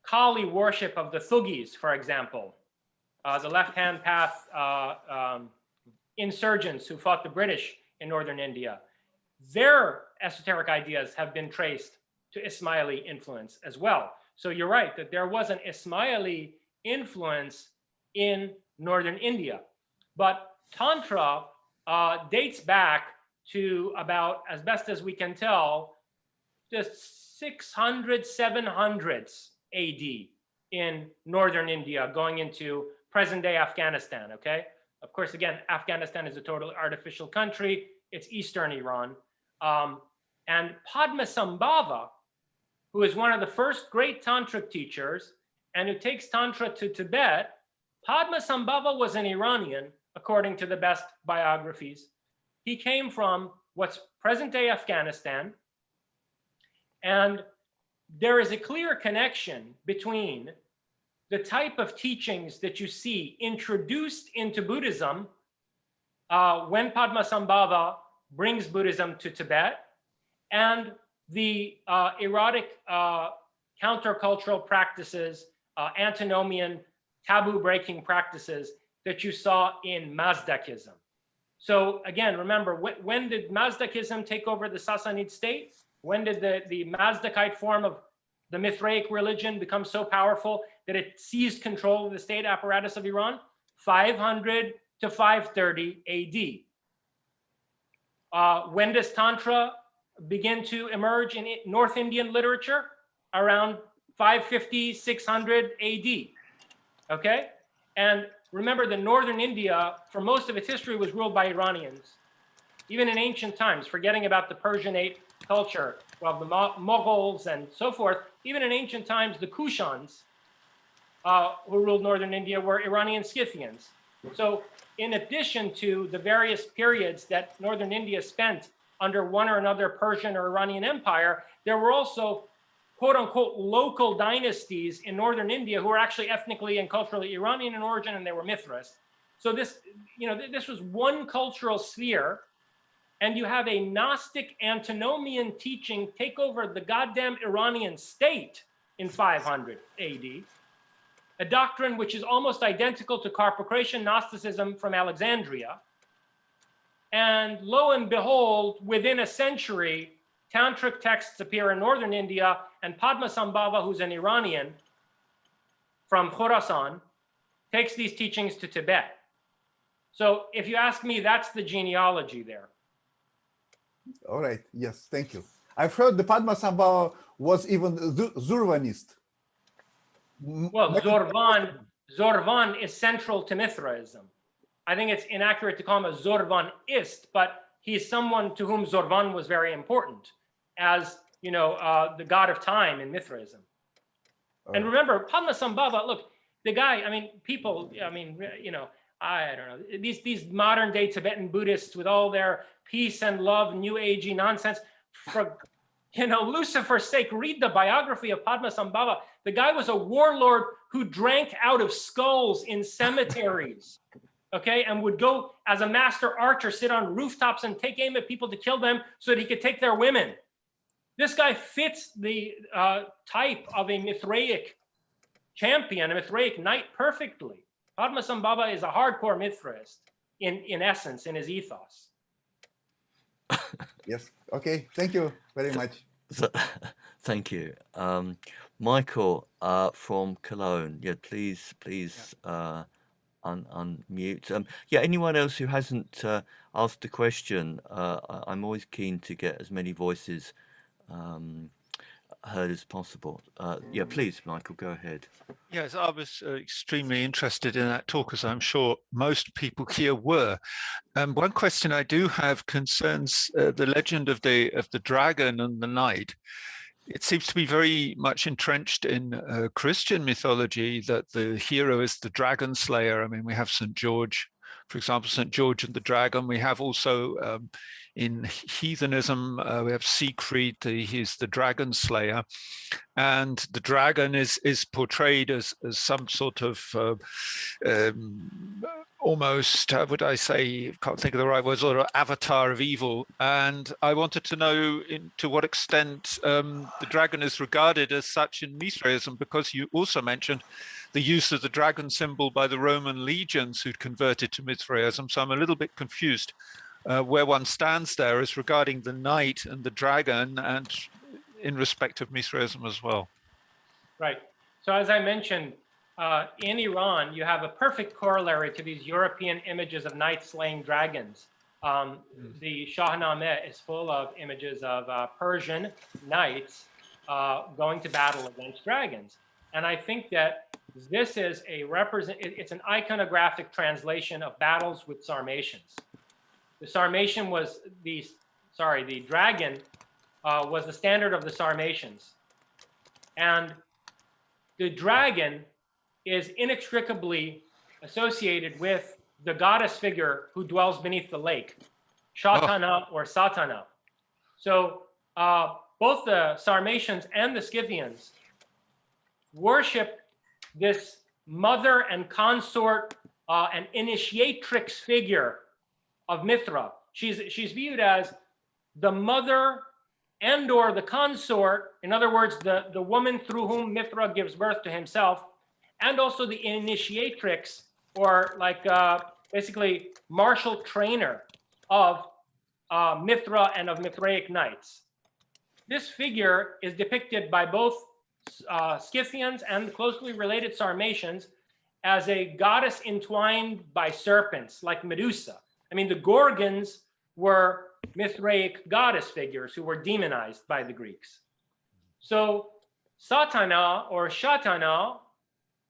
Kali worship of the Thugis, for example, the left-hand path insurgents who fought the British in Northern India, their esoteric ideas have been traced to Ismaili influence as well. So you're right that there was an Ismaili influence in Northern India. But Tantra dates back to about, as best as we can tell, the 600s, 700s AD in Northern India, going into present-day Afghanistan, okay? Of course, again, Afghanistan is a totally artificial country. It's Eastern Iran. And Padmasambhava, who is one of the first great tantric teachers and who takes Tantra to Tibet, Padmasambhava was an Iranian, according to the best biographies. He came from what's present-day Afghanistan, and there is a clear connection between the type of teachings that you see introduced into Buddhism when Padmasambhava brings Buddhism to Tibet, and the erotic countercultural practices, antinomian, taboo-breaking practices that you saw in Mazdakism. So again, remember, when did Mazdakism take over the Sassanid state? When did the Mazdakite form of the Mithraic religion become so powerful that it seized control of the state apparatus of Iran? 500 to 530 AD. When does Tantra begin to emerge in North Indian literature? Around 550, 600 AD. Okay? And remember that Northern India, for most of its history, was ruled by Iranians. Even in ancient times, forgetting about the Persianate culture of the Mughals and so forth, even in ancient times, the Kushans who ruled Northern India were Iranian Scythians. So in addition to the various periods that Northern India spent under one or another Persian or Iranian empire, there were also quote unquote local dynasties in Northern India who were actually ethnically and culturally Iranian in origin, and they were Mithras. So this, this was one cultural sphere, and you have a Gnostic antinomian teaching take over the goddamn Iranian state in 500 AD, a doctrine which is almost identical to Carpocratian Gnosticism from Alexandria. And lo and behold, within a century, tantric texts appear in Northern India, and Padmasambhava, who's an Iranian from Khorasan, takes these teachings to Tibet. So if you ask me, that's the genealogy there. All right. Yes. Thank you. I've heard the Padmasambhava was even Zurvanist. Well, Zorvan is central to Mithraism. I think it's inaccurate to call him a Zorvanist, but he's someone to whom Zorvan was very important as, you know, the god of time in Mithraism. And remember, Padmasambhava, look, the guy, I mean, people, I mean, you know, I don't know, these modern day Tibetan Buddhists with all their peace and love, new agey nonsense, for, you know, Lucifer's sake, read the biography of Padmasambhava. The guy was a warlord who drank out of skulls in cemeteries, okay, and would go as a master archer, sit on rooftops and take aim at people to kill them so that he could take their women. This guy fits the type of a Mithraic champion, a Mithraic knight perfectly. Padmasambhava is a hardcore Mithraist in essence, in his ethos. Yes. Okay. Thank you very much. So, thank you. Michael from Cologne. Yeah, please unmute. Yeah, anyone else who hasn't asked a question, I'm always keen to get as many voices heard as possible. Yeah, please, Michael, go ahead. Yes, I was extremely interested in that talk, as I'm sure most people here were. One question I do have concerns the legend of the dragon and the knight. It seems to be very much entrenched in Christian mythology that the hero is the dragon slayer. I mean, we have St. George, for example, St. George and the dragon. We have also in heathenism, we have Siegfried, he's the dragon slayer. And the dragon is portrayed as some sort of almost, how would I say, can't think of the right word, sort of avatar of evil. And I wanted to know to what extent the dragon is regarded as such in Mithraism, because you also mentioned the use of the dragon symbol by the Roman legions who'd converted to Mithraism. So I'm a little bit confused where one stands there as regarding the knight and the dragon and in respect of Mithraism as well. Right. So as I mentioned, in Iran, you have a perfect corollary to these European images of knights slaying dragons. The Shahnameh is full of images of Persian knights going to battle against dragons. And I think that this is it's an iconographic translation of battles with Sarmatians. The Sarmatian was the dragon was the standard of the Sarmatians. And the dragon is inextricably associated with the goddess figure who dwells beneath the lake, Shatana or Satana. So both the Sarmatians and the Scythians worship this mother and consort and initiatrix figure of Mithra. She's viewed as the mother and or the consort, in other words, the woman through whom Mithra gives birth to himself, and also the initiatrix, or like basically martial trainer of Mithra and of Mithraic knights. This figure is depicted by both Scythians and closely related Sarmatians as a goddess entwined by serpents, like Medusa. I mean, the Gorgons were Mithraic goddess figures who were demonized by the Greeks. So Satana or Shatana,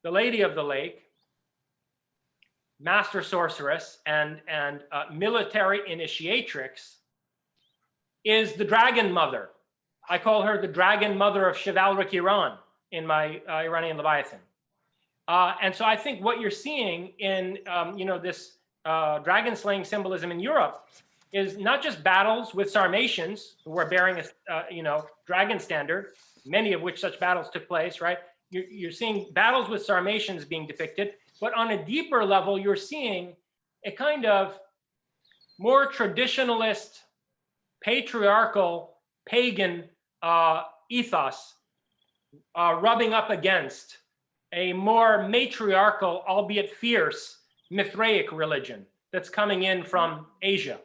the lady of the lake, master sorceress and military initiatrix, is the dragon mother. I call her the dragon mother of chivalric Iran in my Iranian Leviathan. And so I think what you're seeing in this dragon slaying symbolism in Europe is not just battles with Sarmatians who were bearing a dragon standard, many of which such battles took place, right? You're seeing battles with Sarmatians being depicted, but on a deeper level, you're seeing a kind of more traditionalist, patriarchal, pagan ethos rubbing up against a more matriarchal, albeit fierce, Mithraic religion that's coming in from Asia.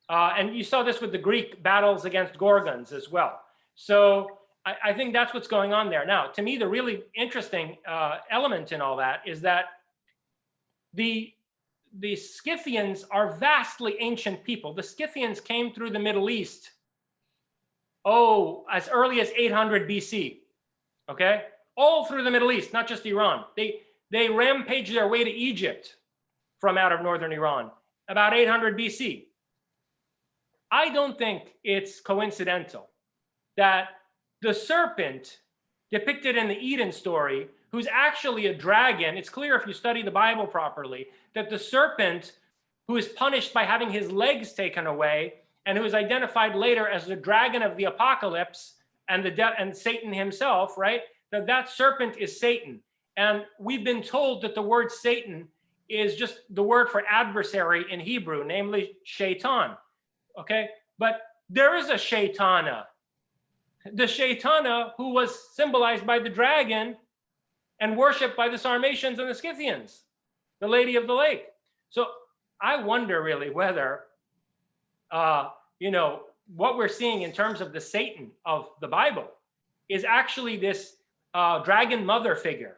And you saw this with the Greek battles against Gorgons as well. So I think that's what's going on there. Now, to me, the really interesting element in all that is that the Scythians are vastly ancient people. The Scythians came through the Middle East, as early as 800 BC, okay? All through the Middle East, not just Iran. They rampaged their way to Egypt from out of northern Iran, about 800 BC. I don't think it's coincidental that the serpent depicted in the Eden story, who's actually a dragon, it's clear if you study the Bible properly, that the serpent who is punished by having his legs taken away and who is identified later as the dragon of the apocalypse and Satan himself, right? That serpent is Satan. And we've been told that the word Satan is just the word for adversary in Hebrew, namely shaitan, okay? But there is a shaitana. The shaitana who was symbolized by the dragon and worshipped by the Sarmatians and the Scythians, the Lady of the Lake. So I wonder really whether, what we're seeing in terms of the Satan of the Bible is actually this dragon mother figure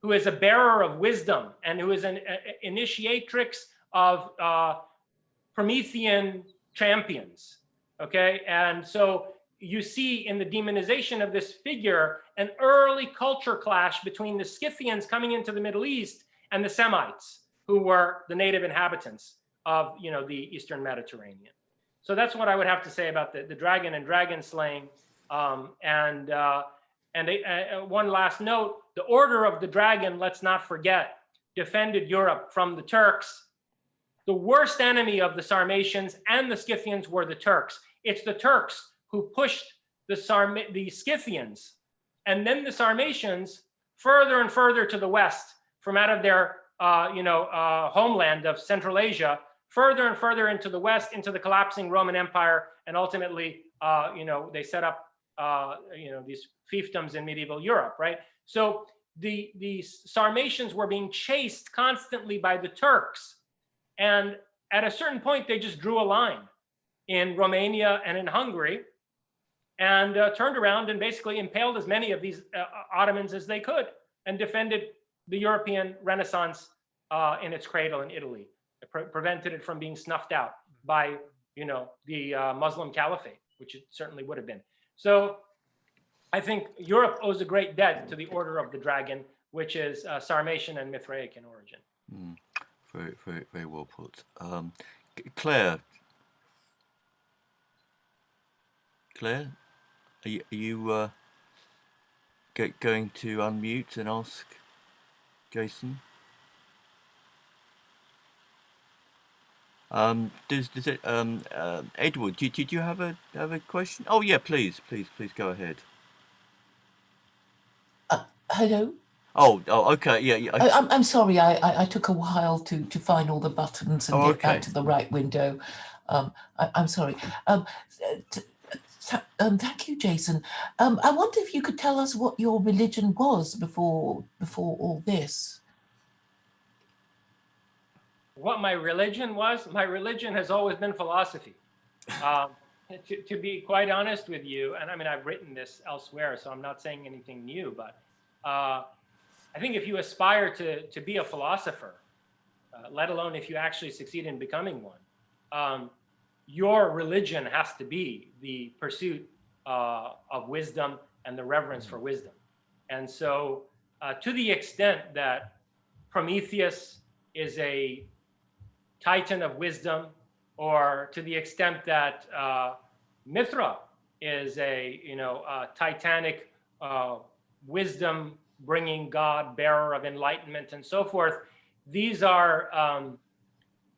who is a bearer of wisdom and who is an initiatrix of Promethean champions, okay? And so you see in the demonization of this figure an early culture clash between the Scythians coming into the Middle East and the Semites, who were the native inhabitants of the Eastern Mediterranean. So that's what I would have to say about the dragon and dragon slaying. One last note, the Order of the Dragon, let's not forget, defended Europe from the Turks. The worst enemy of the Sarmatians and the Scythians were the Turks. It's the Turks who pushed the Scythians and then the Sarmatians further and further to the west from out of their homeland of Central Asia, further and further into the west, into the collapsing Roman Empire, and ultimately, they set up these fiefdoms in medieval Europe, right? So the Sarmatians were being chased constantly by the Turks, and at a certain point, they just drew a line in Romania and in Hungary, and turned around and basically impaled as many of these Ottomans as they could, and defended the European Renaissance in its cradle in Italy. It prevented it from being snuffed out by, the Muslim Caliphate, which it certainly would have been. So I think Europe owes a great debt to the Order of the Dragon, which is Sarmatian and Mithraic in origin. Very, very, very well put. Claire, are you going to unmute and ask Jason? Does it, Edward? Did you have a question? Oh yeah, please go ahead. Hello. Oh, okay, yeah. I'm sorry. I took a while to find all the buttons and get back to the right window. I'm sorry. Thank you, Jason. I wonder if you could tell us what your religion was before all this. What my religion was? My religion has always been philosophy. To be quite honest with you, and I mean, I've written this elsewhere, so I'm not saying anything new, but I think if you aspire to be a philosopher, let alone if you actually succeed in becoming one, your religion has to be the pursuit of wisdom and the reverence for wisdom. And so to the extent that Prometheus is a titan of wisdom, or to the extent that Mithra is a titanic wisdom bringing God, bearer of enlightenment, and so forth, these are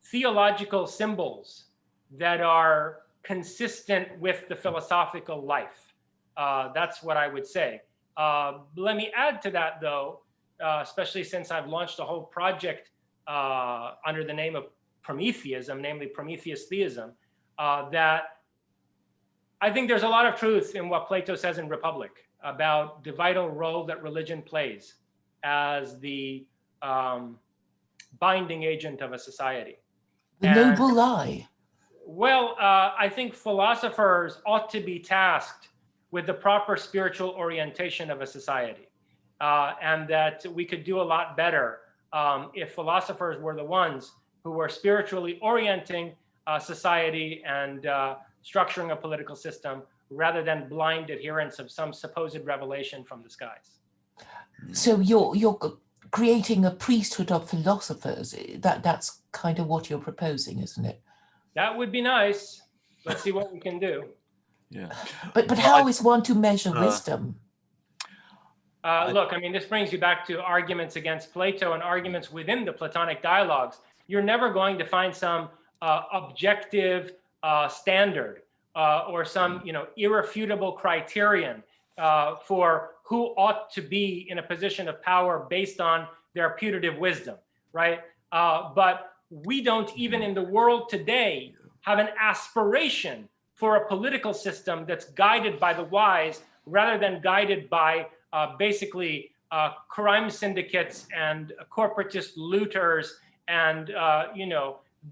theological symbols that are consistent with the philosophical life. That's what I would say. Let me add to that, though, especially since I've launched a whole project under the name of Prometheism, namely Prometheus theism, that I think there's a lot of truth in what Plato says in Republic about the vital role that religion plays as the binding agent of a society. The noble lie. Well, I think philosophers ought to be tasked with the proper spiritual orientation of a society, and that we could do a lot better if philosophers were the ones who were spiritually orienting society and structuring a political system rather than blind adherence of some supposed revelation from the skies. So you're creating a priesthood of philosophers. That's kind of what you're proposing, isn't it? That would be nice. Let's see what we can do. Yeah. But how is one to measure wisdom? Look, I mean, this brings you back to arguments against Plato and arguments within the Platonic dialogues. You're never going to find some objective standard or some, irrefutable criterion for who ought to be in a position of power based on their putative wisdom, right? But we don't, even in the world today, have an aspiration for a political system that's guided by the wise rather than guided by basically crime syndicates and corporatist looters and,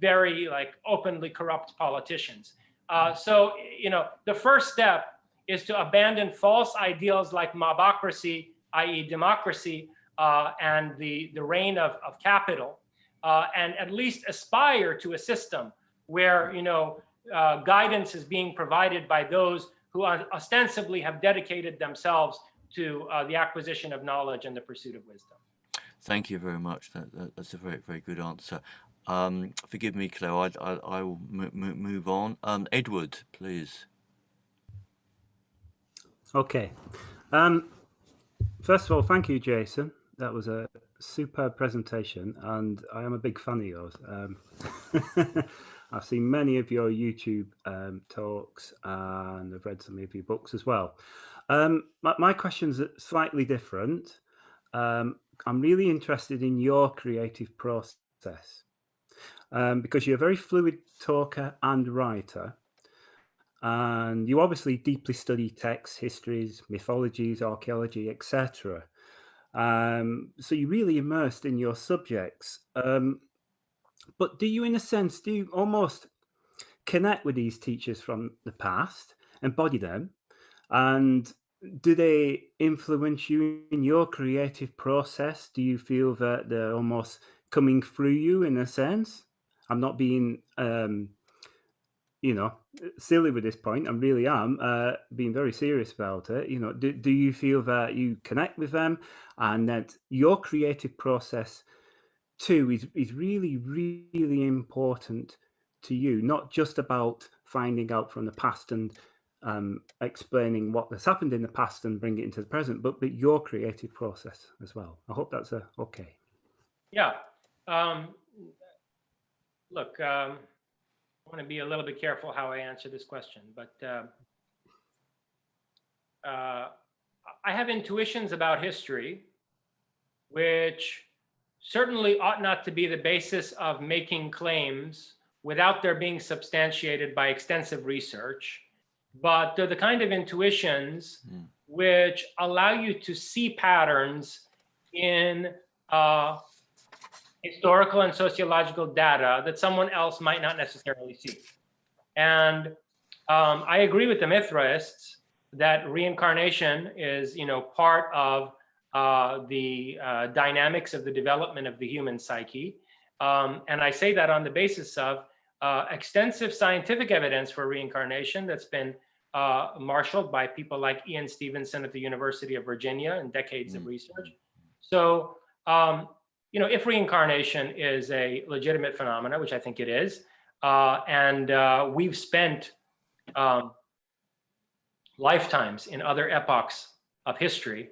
very openly corrupt politicians. So, the first step is to abandon false ideals like mobocracy, i.e. democracy, and the reign of capital, and at least aspire to a system where, guidance is being provided by those who ostensibly have dedicated themselves to the acquisition of knowledge and the pursuit of wisdom. Thank you very much. That's a very, very good answer. Forgive me, Claire, I will move on. Edward, please. Okay. First of all, thank you, Jason. That was a superb presentation, and I am a big fan of yours. I've seen many of your YouTube talks, and I've read some of your books as well. My question's slightly different. I'm really interested in your creative process because you're a very fluid talker and writer. And you obviously deeply study texts, histories, mythologies, archaeology, etc. So you're really immersed in your subjects. But do you, in a sense, do you almost connect with these teachers from the past, embody them, and do they influence you in your creative process? Do you feel that they're almost coming through you in a sense? I'm not being silly with this point. I really am being very serious about it. Do you feel that you connect with them and that your creative process too is really, really important to you, not just about finding out from the past and explaining what has happened in the past and bring it into the present, but your creative process as well? I hope that's okay. Yeah. Look, I want to be a little bit careful how I answer this question, but I have intuitions about history, which certainly ought not to be the basis of making claims without their being substantiated by extensive research, but they're the kind of intuitions which allow you to see patterns in historical and sociological data that someone else might not necessarily see. And I agree with the Mithraists that reincarnation is, part of the dynamics of the development of the human psyche. And I say that on the basis of extensive scientific evidence for reincarnation that's been marshaled by people like Ian Stevenson at the University of Virginia and decades of research. So, if reincarnation is a legitimate phenomena, which I think it is, and we've spent lifetimes in other epochs of history,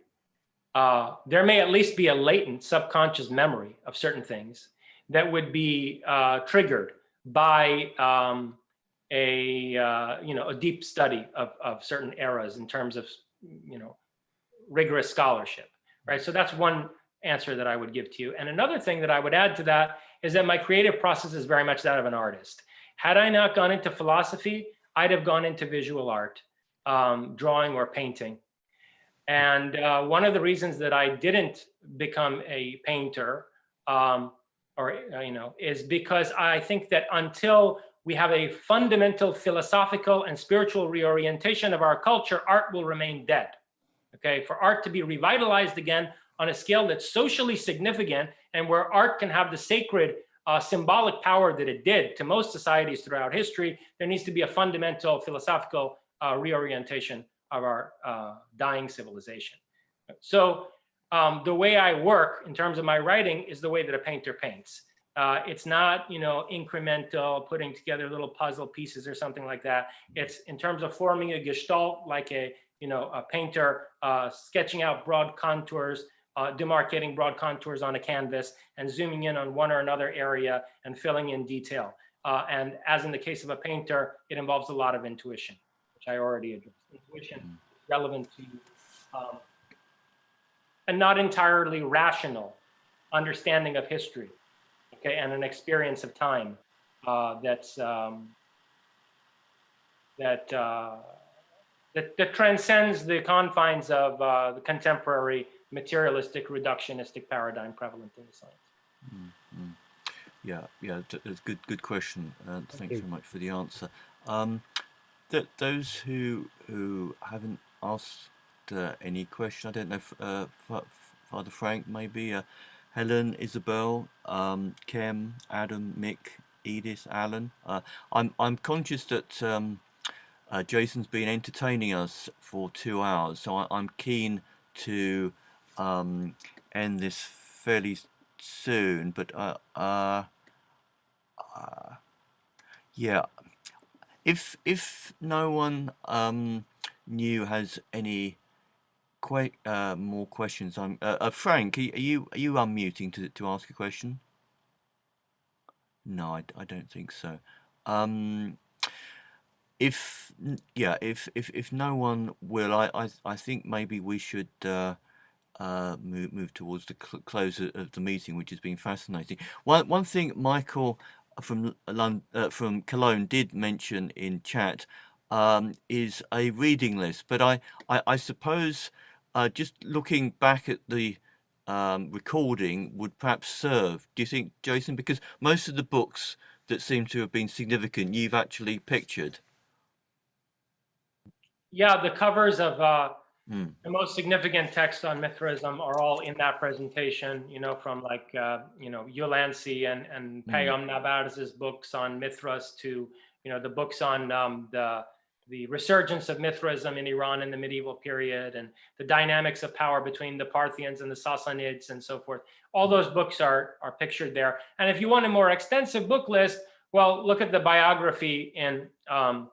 there may at least be a latent subconscious memory of certain things that would be triggered by a deep study of certain eras in terms of rigorous scholarship, right? So that's one answer that I would give to you. And another thing that I would add to that is that my creative process is very much that of an artist. Had I not gone into philosophy, I'd have gone into visual art, drawing or painting. And one of the reasons that I didn't become a painter, is because I think that until we have a fundamental philosophical and spiritual reorientation of our culture, art will remain dead. Okay, for art to be revitalized again on a scale that's socially significant and where art can have the sacred symbolic power that it did to most societies throughout history, there needs to be a fundamental philosophical reorientation of our dying civilization. So the way I work in terms of my writing is the way that a painter paints. It's not, incremental, putting together little puzzle pieces or something like that. It's in terms of forming a gestalt, like a painter sketching out broad contours, demarcating broad contours on a canvas and zooming in on one or another area and filling in detail. And as in the case of a painter, it involves a lot of intuition, which I already addressed. Intuition is relevant to a not entirely rational understanding of history, okay, and an experience of time that transcends the confines of the contemporary materialistic reductionistic paradigm prevalent in the science. Yeah, it's good question. Thanks very much for the answer. Those who haven't asked any question, I don't know if Father Frank, maybe Helen, Isabel, Kem, Adam, Mick, Edith, Alan. I'm conscious that Jason's been entertaining us for 2 hours, so I'm keen to end this fairly soon. But yeah, if no one new has any more questions, Frank, are you unmuting to ask a question? No, I don't think so. If no one will, I think maybe we should move towards the close of the meeting, which has been fascinating. One thing Michael from Cologne did mention in chat is a reading list, but I suppose just looking back at the recording would perhaps serve. Do you think, Jason? Because most of the books that seem to have been significant, you've actually pictured. Yeah, the covers of the most significant texts on Mithraism are all in that presentation, from like, Ulansey and Payam Nabard's books on Mithras to, the books on the resurgence of Mithraism in Iran in the medieval period and the dynamics of power between the Parthians and the Sassanids and so forth. All those books are pictured there. And if you want a more extensive book list, well, look at the biography in the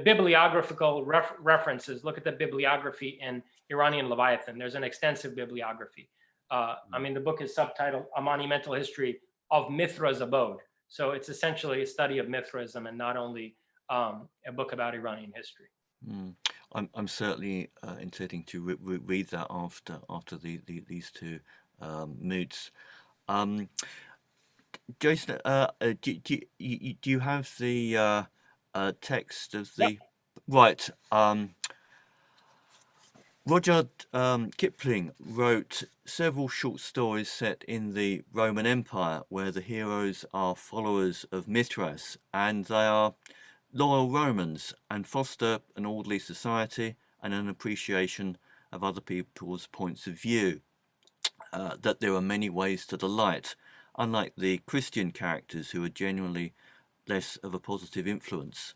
bibliographical references. Look at the bibliography in Iranian Leviathan. There's an extensive bibliography. The book is subtitled A Monumental History of Mithra's Abode. So it's essentially a study of Mithraism and not only a book about Iranian history. I'm certainly intending to read that after these two moots. Jason, do you have the text of the... Yep. Right. Rudyard Kipling wrote several short stories set in the Roman Empire where the heroes are followers of Mithras and they are loyal Romans and foster an orderly society and an appreciation of other people's points of view, that there are many ways to the light, unlike the Christian characters who are genuinely less of a positive influence.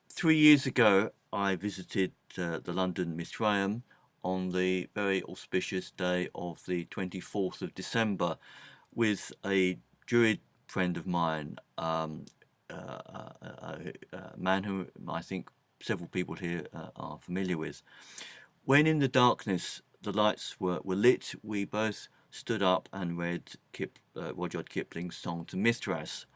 3 years ago, I visited the London Mithraeum on the very auspicious day of the 24th of December with a Druid friend of mine, a man who I think several people here are familiar with. When in the darkness the lights were lit, we both stood up and read Rudyard Kipling's Song to Mithras.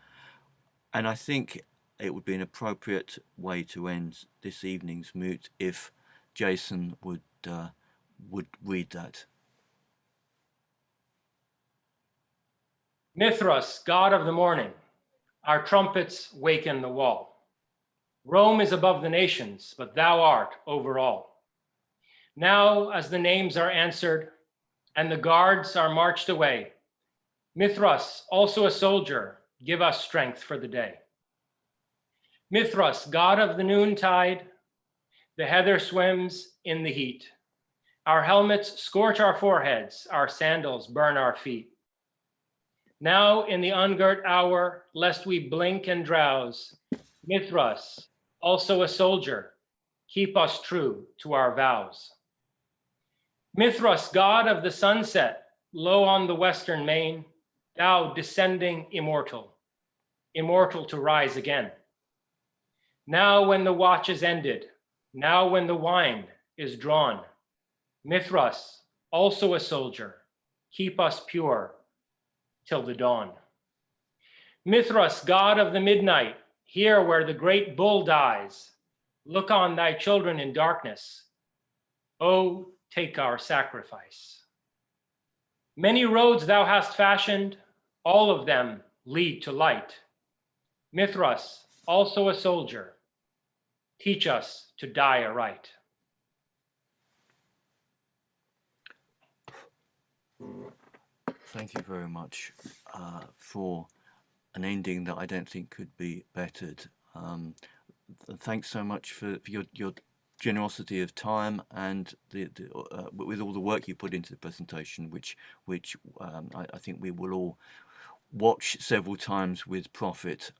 And I think it would be an appropriate way to end this evening's moot if Jason would read that. Mithras, god of the morning, our trumpets waken the wall. Rome is above the nations, but thou art over all. Now, as the names are answered and the guards are marched away, Mithras, also a soldier, give us strength for the day. Mithras, god of the noontide, the heather swims in the heat. Our helmets scorch our foreheads, our sandals burn our feet. Now in the ungirt hour, lest we blink and drowse, Mithras, also a soldier, keep us true to our vows. Mithras, god of the sunset, low on the western main, thou descending immortal, immortal to rise again. Now when the watch is ended, now when the wine is drawn, Mithras, also a soldier, keep us pure till the dawn. Mithras, god of the midnight, here where the great bull dies, look on thy children in darkness. Oh, take our sacrifice. Many roads thou hast fashioned, all of them lead to light. Mithras, also a soldier, teach us to die aright. Thank you very much for an ending that I don't think could be bettered. Thanks so much for your generosity of time and with all the work you put into the presentation, which I think we will all watch several times with profit.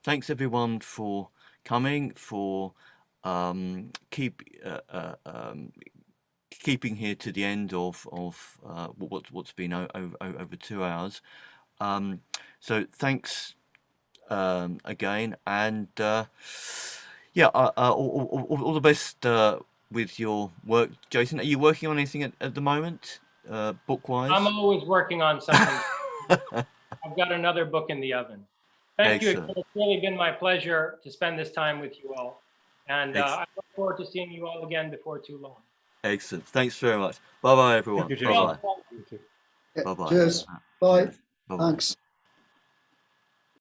Thanks everyone for coming, for keeping here to the end of what's been over 2 hours. So thanks again, and yeah, all the best with your work, Jason. Are you working on anything at the moment, book-wise? I'm always working on something. I've got another book in the oven. Thank you. It's really been my pleasure to spend this time with you all, and I look forward to seeing you all again before too long. Excellent. Thanks very much. Bye bye, everyone. Thank you, Bye bye. Jason. Bye bye. Cheers. Bye. Bye bye. Thanks.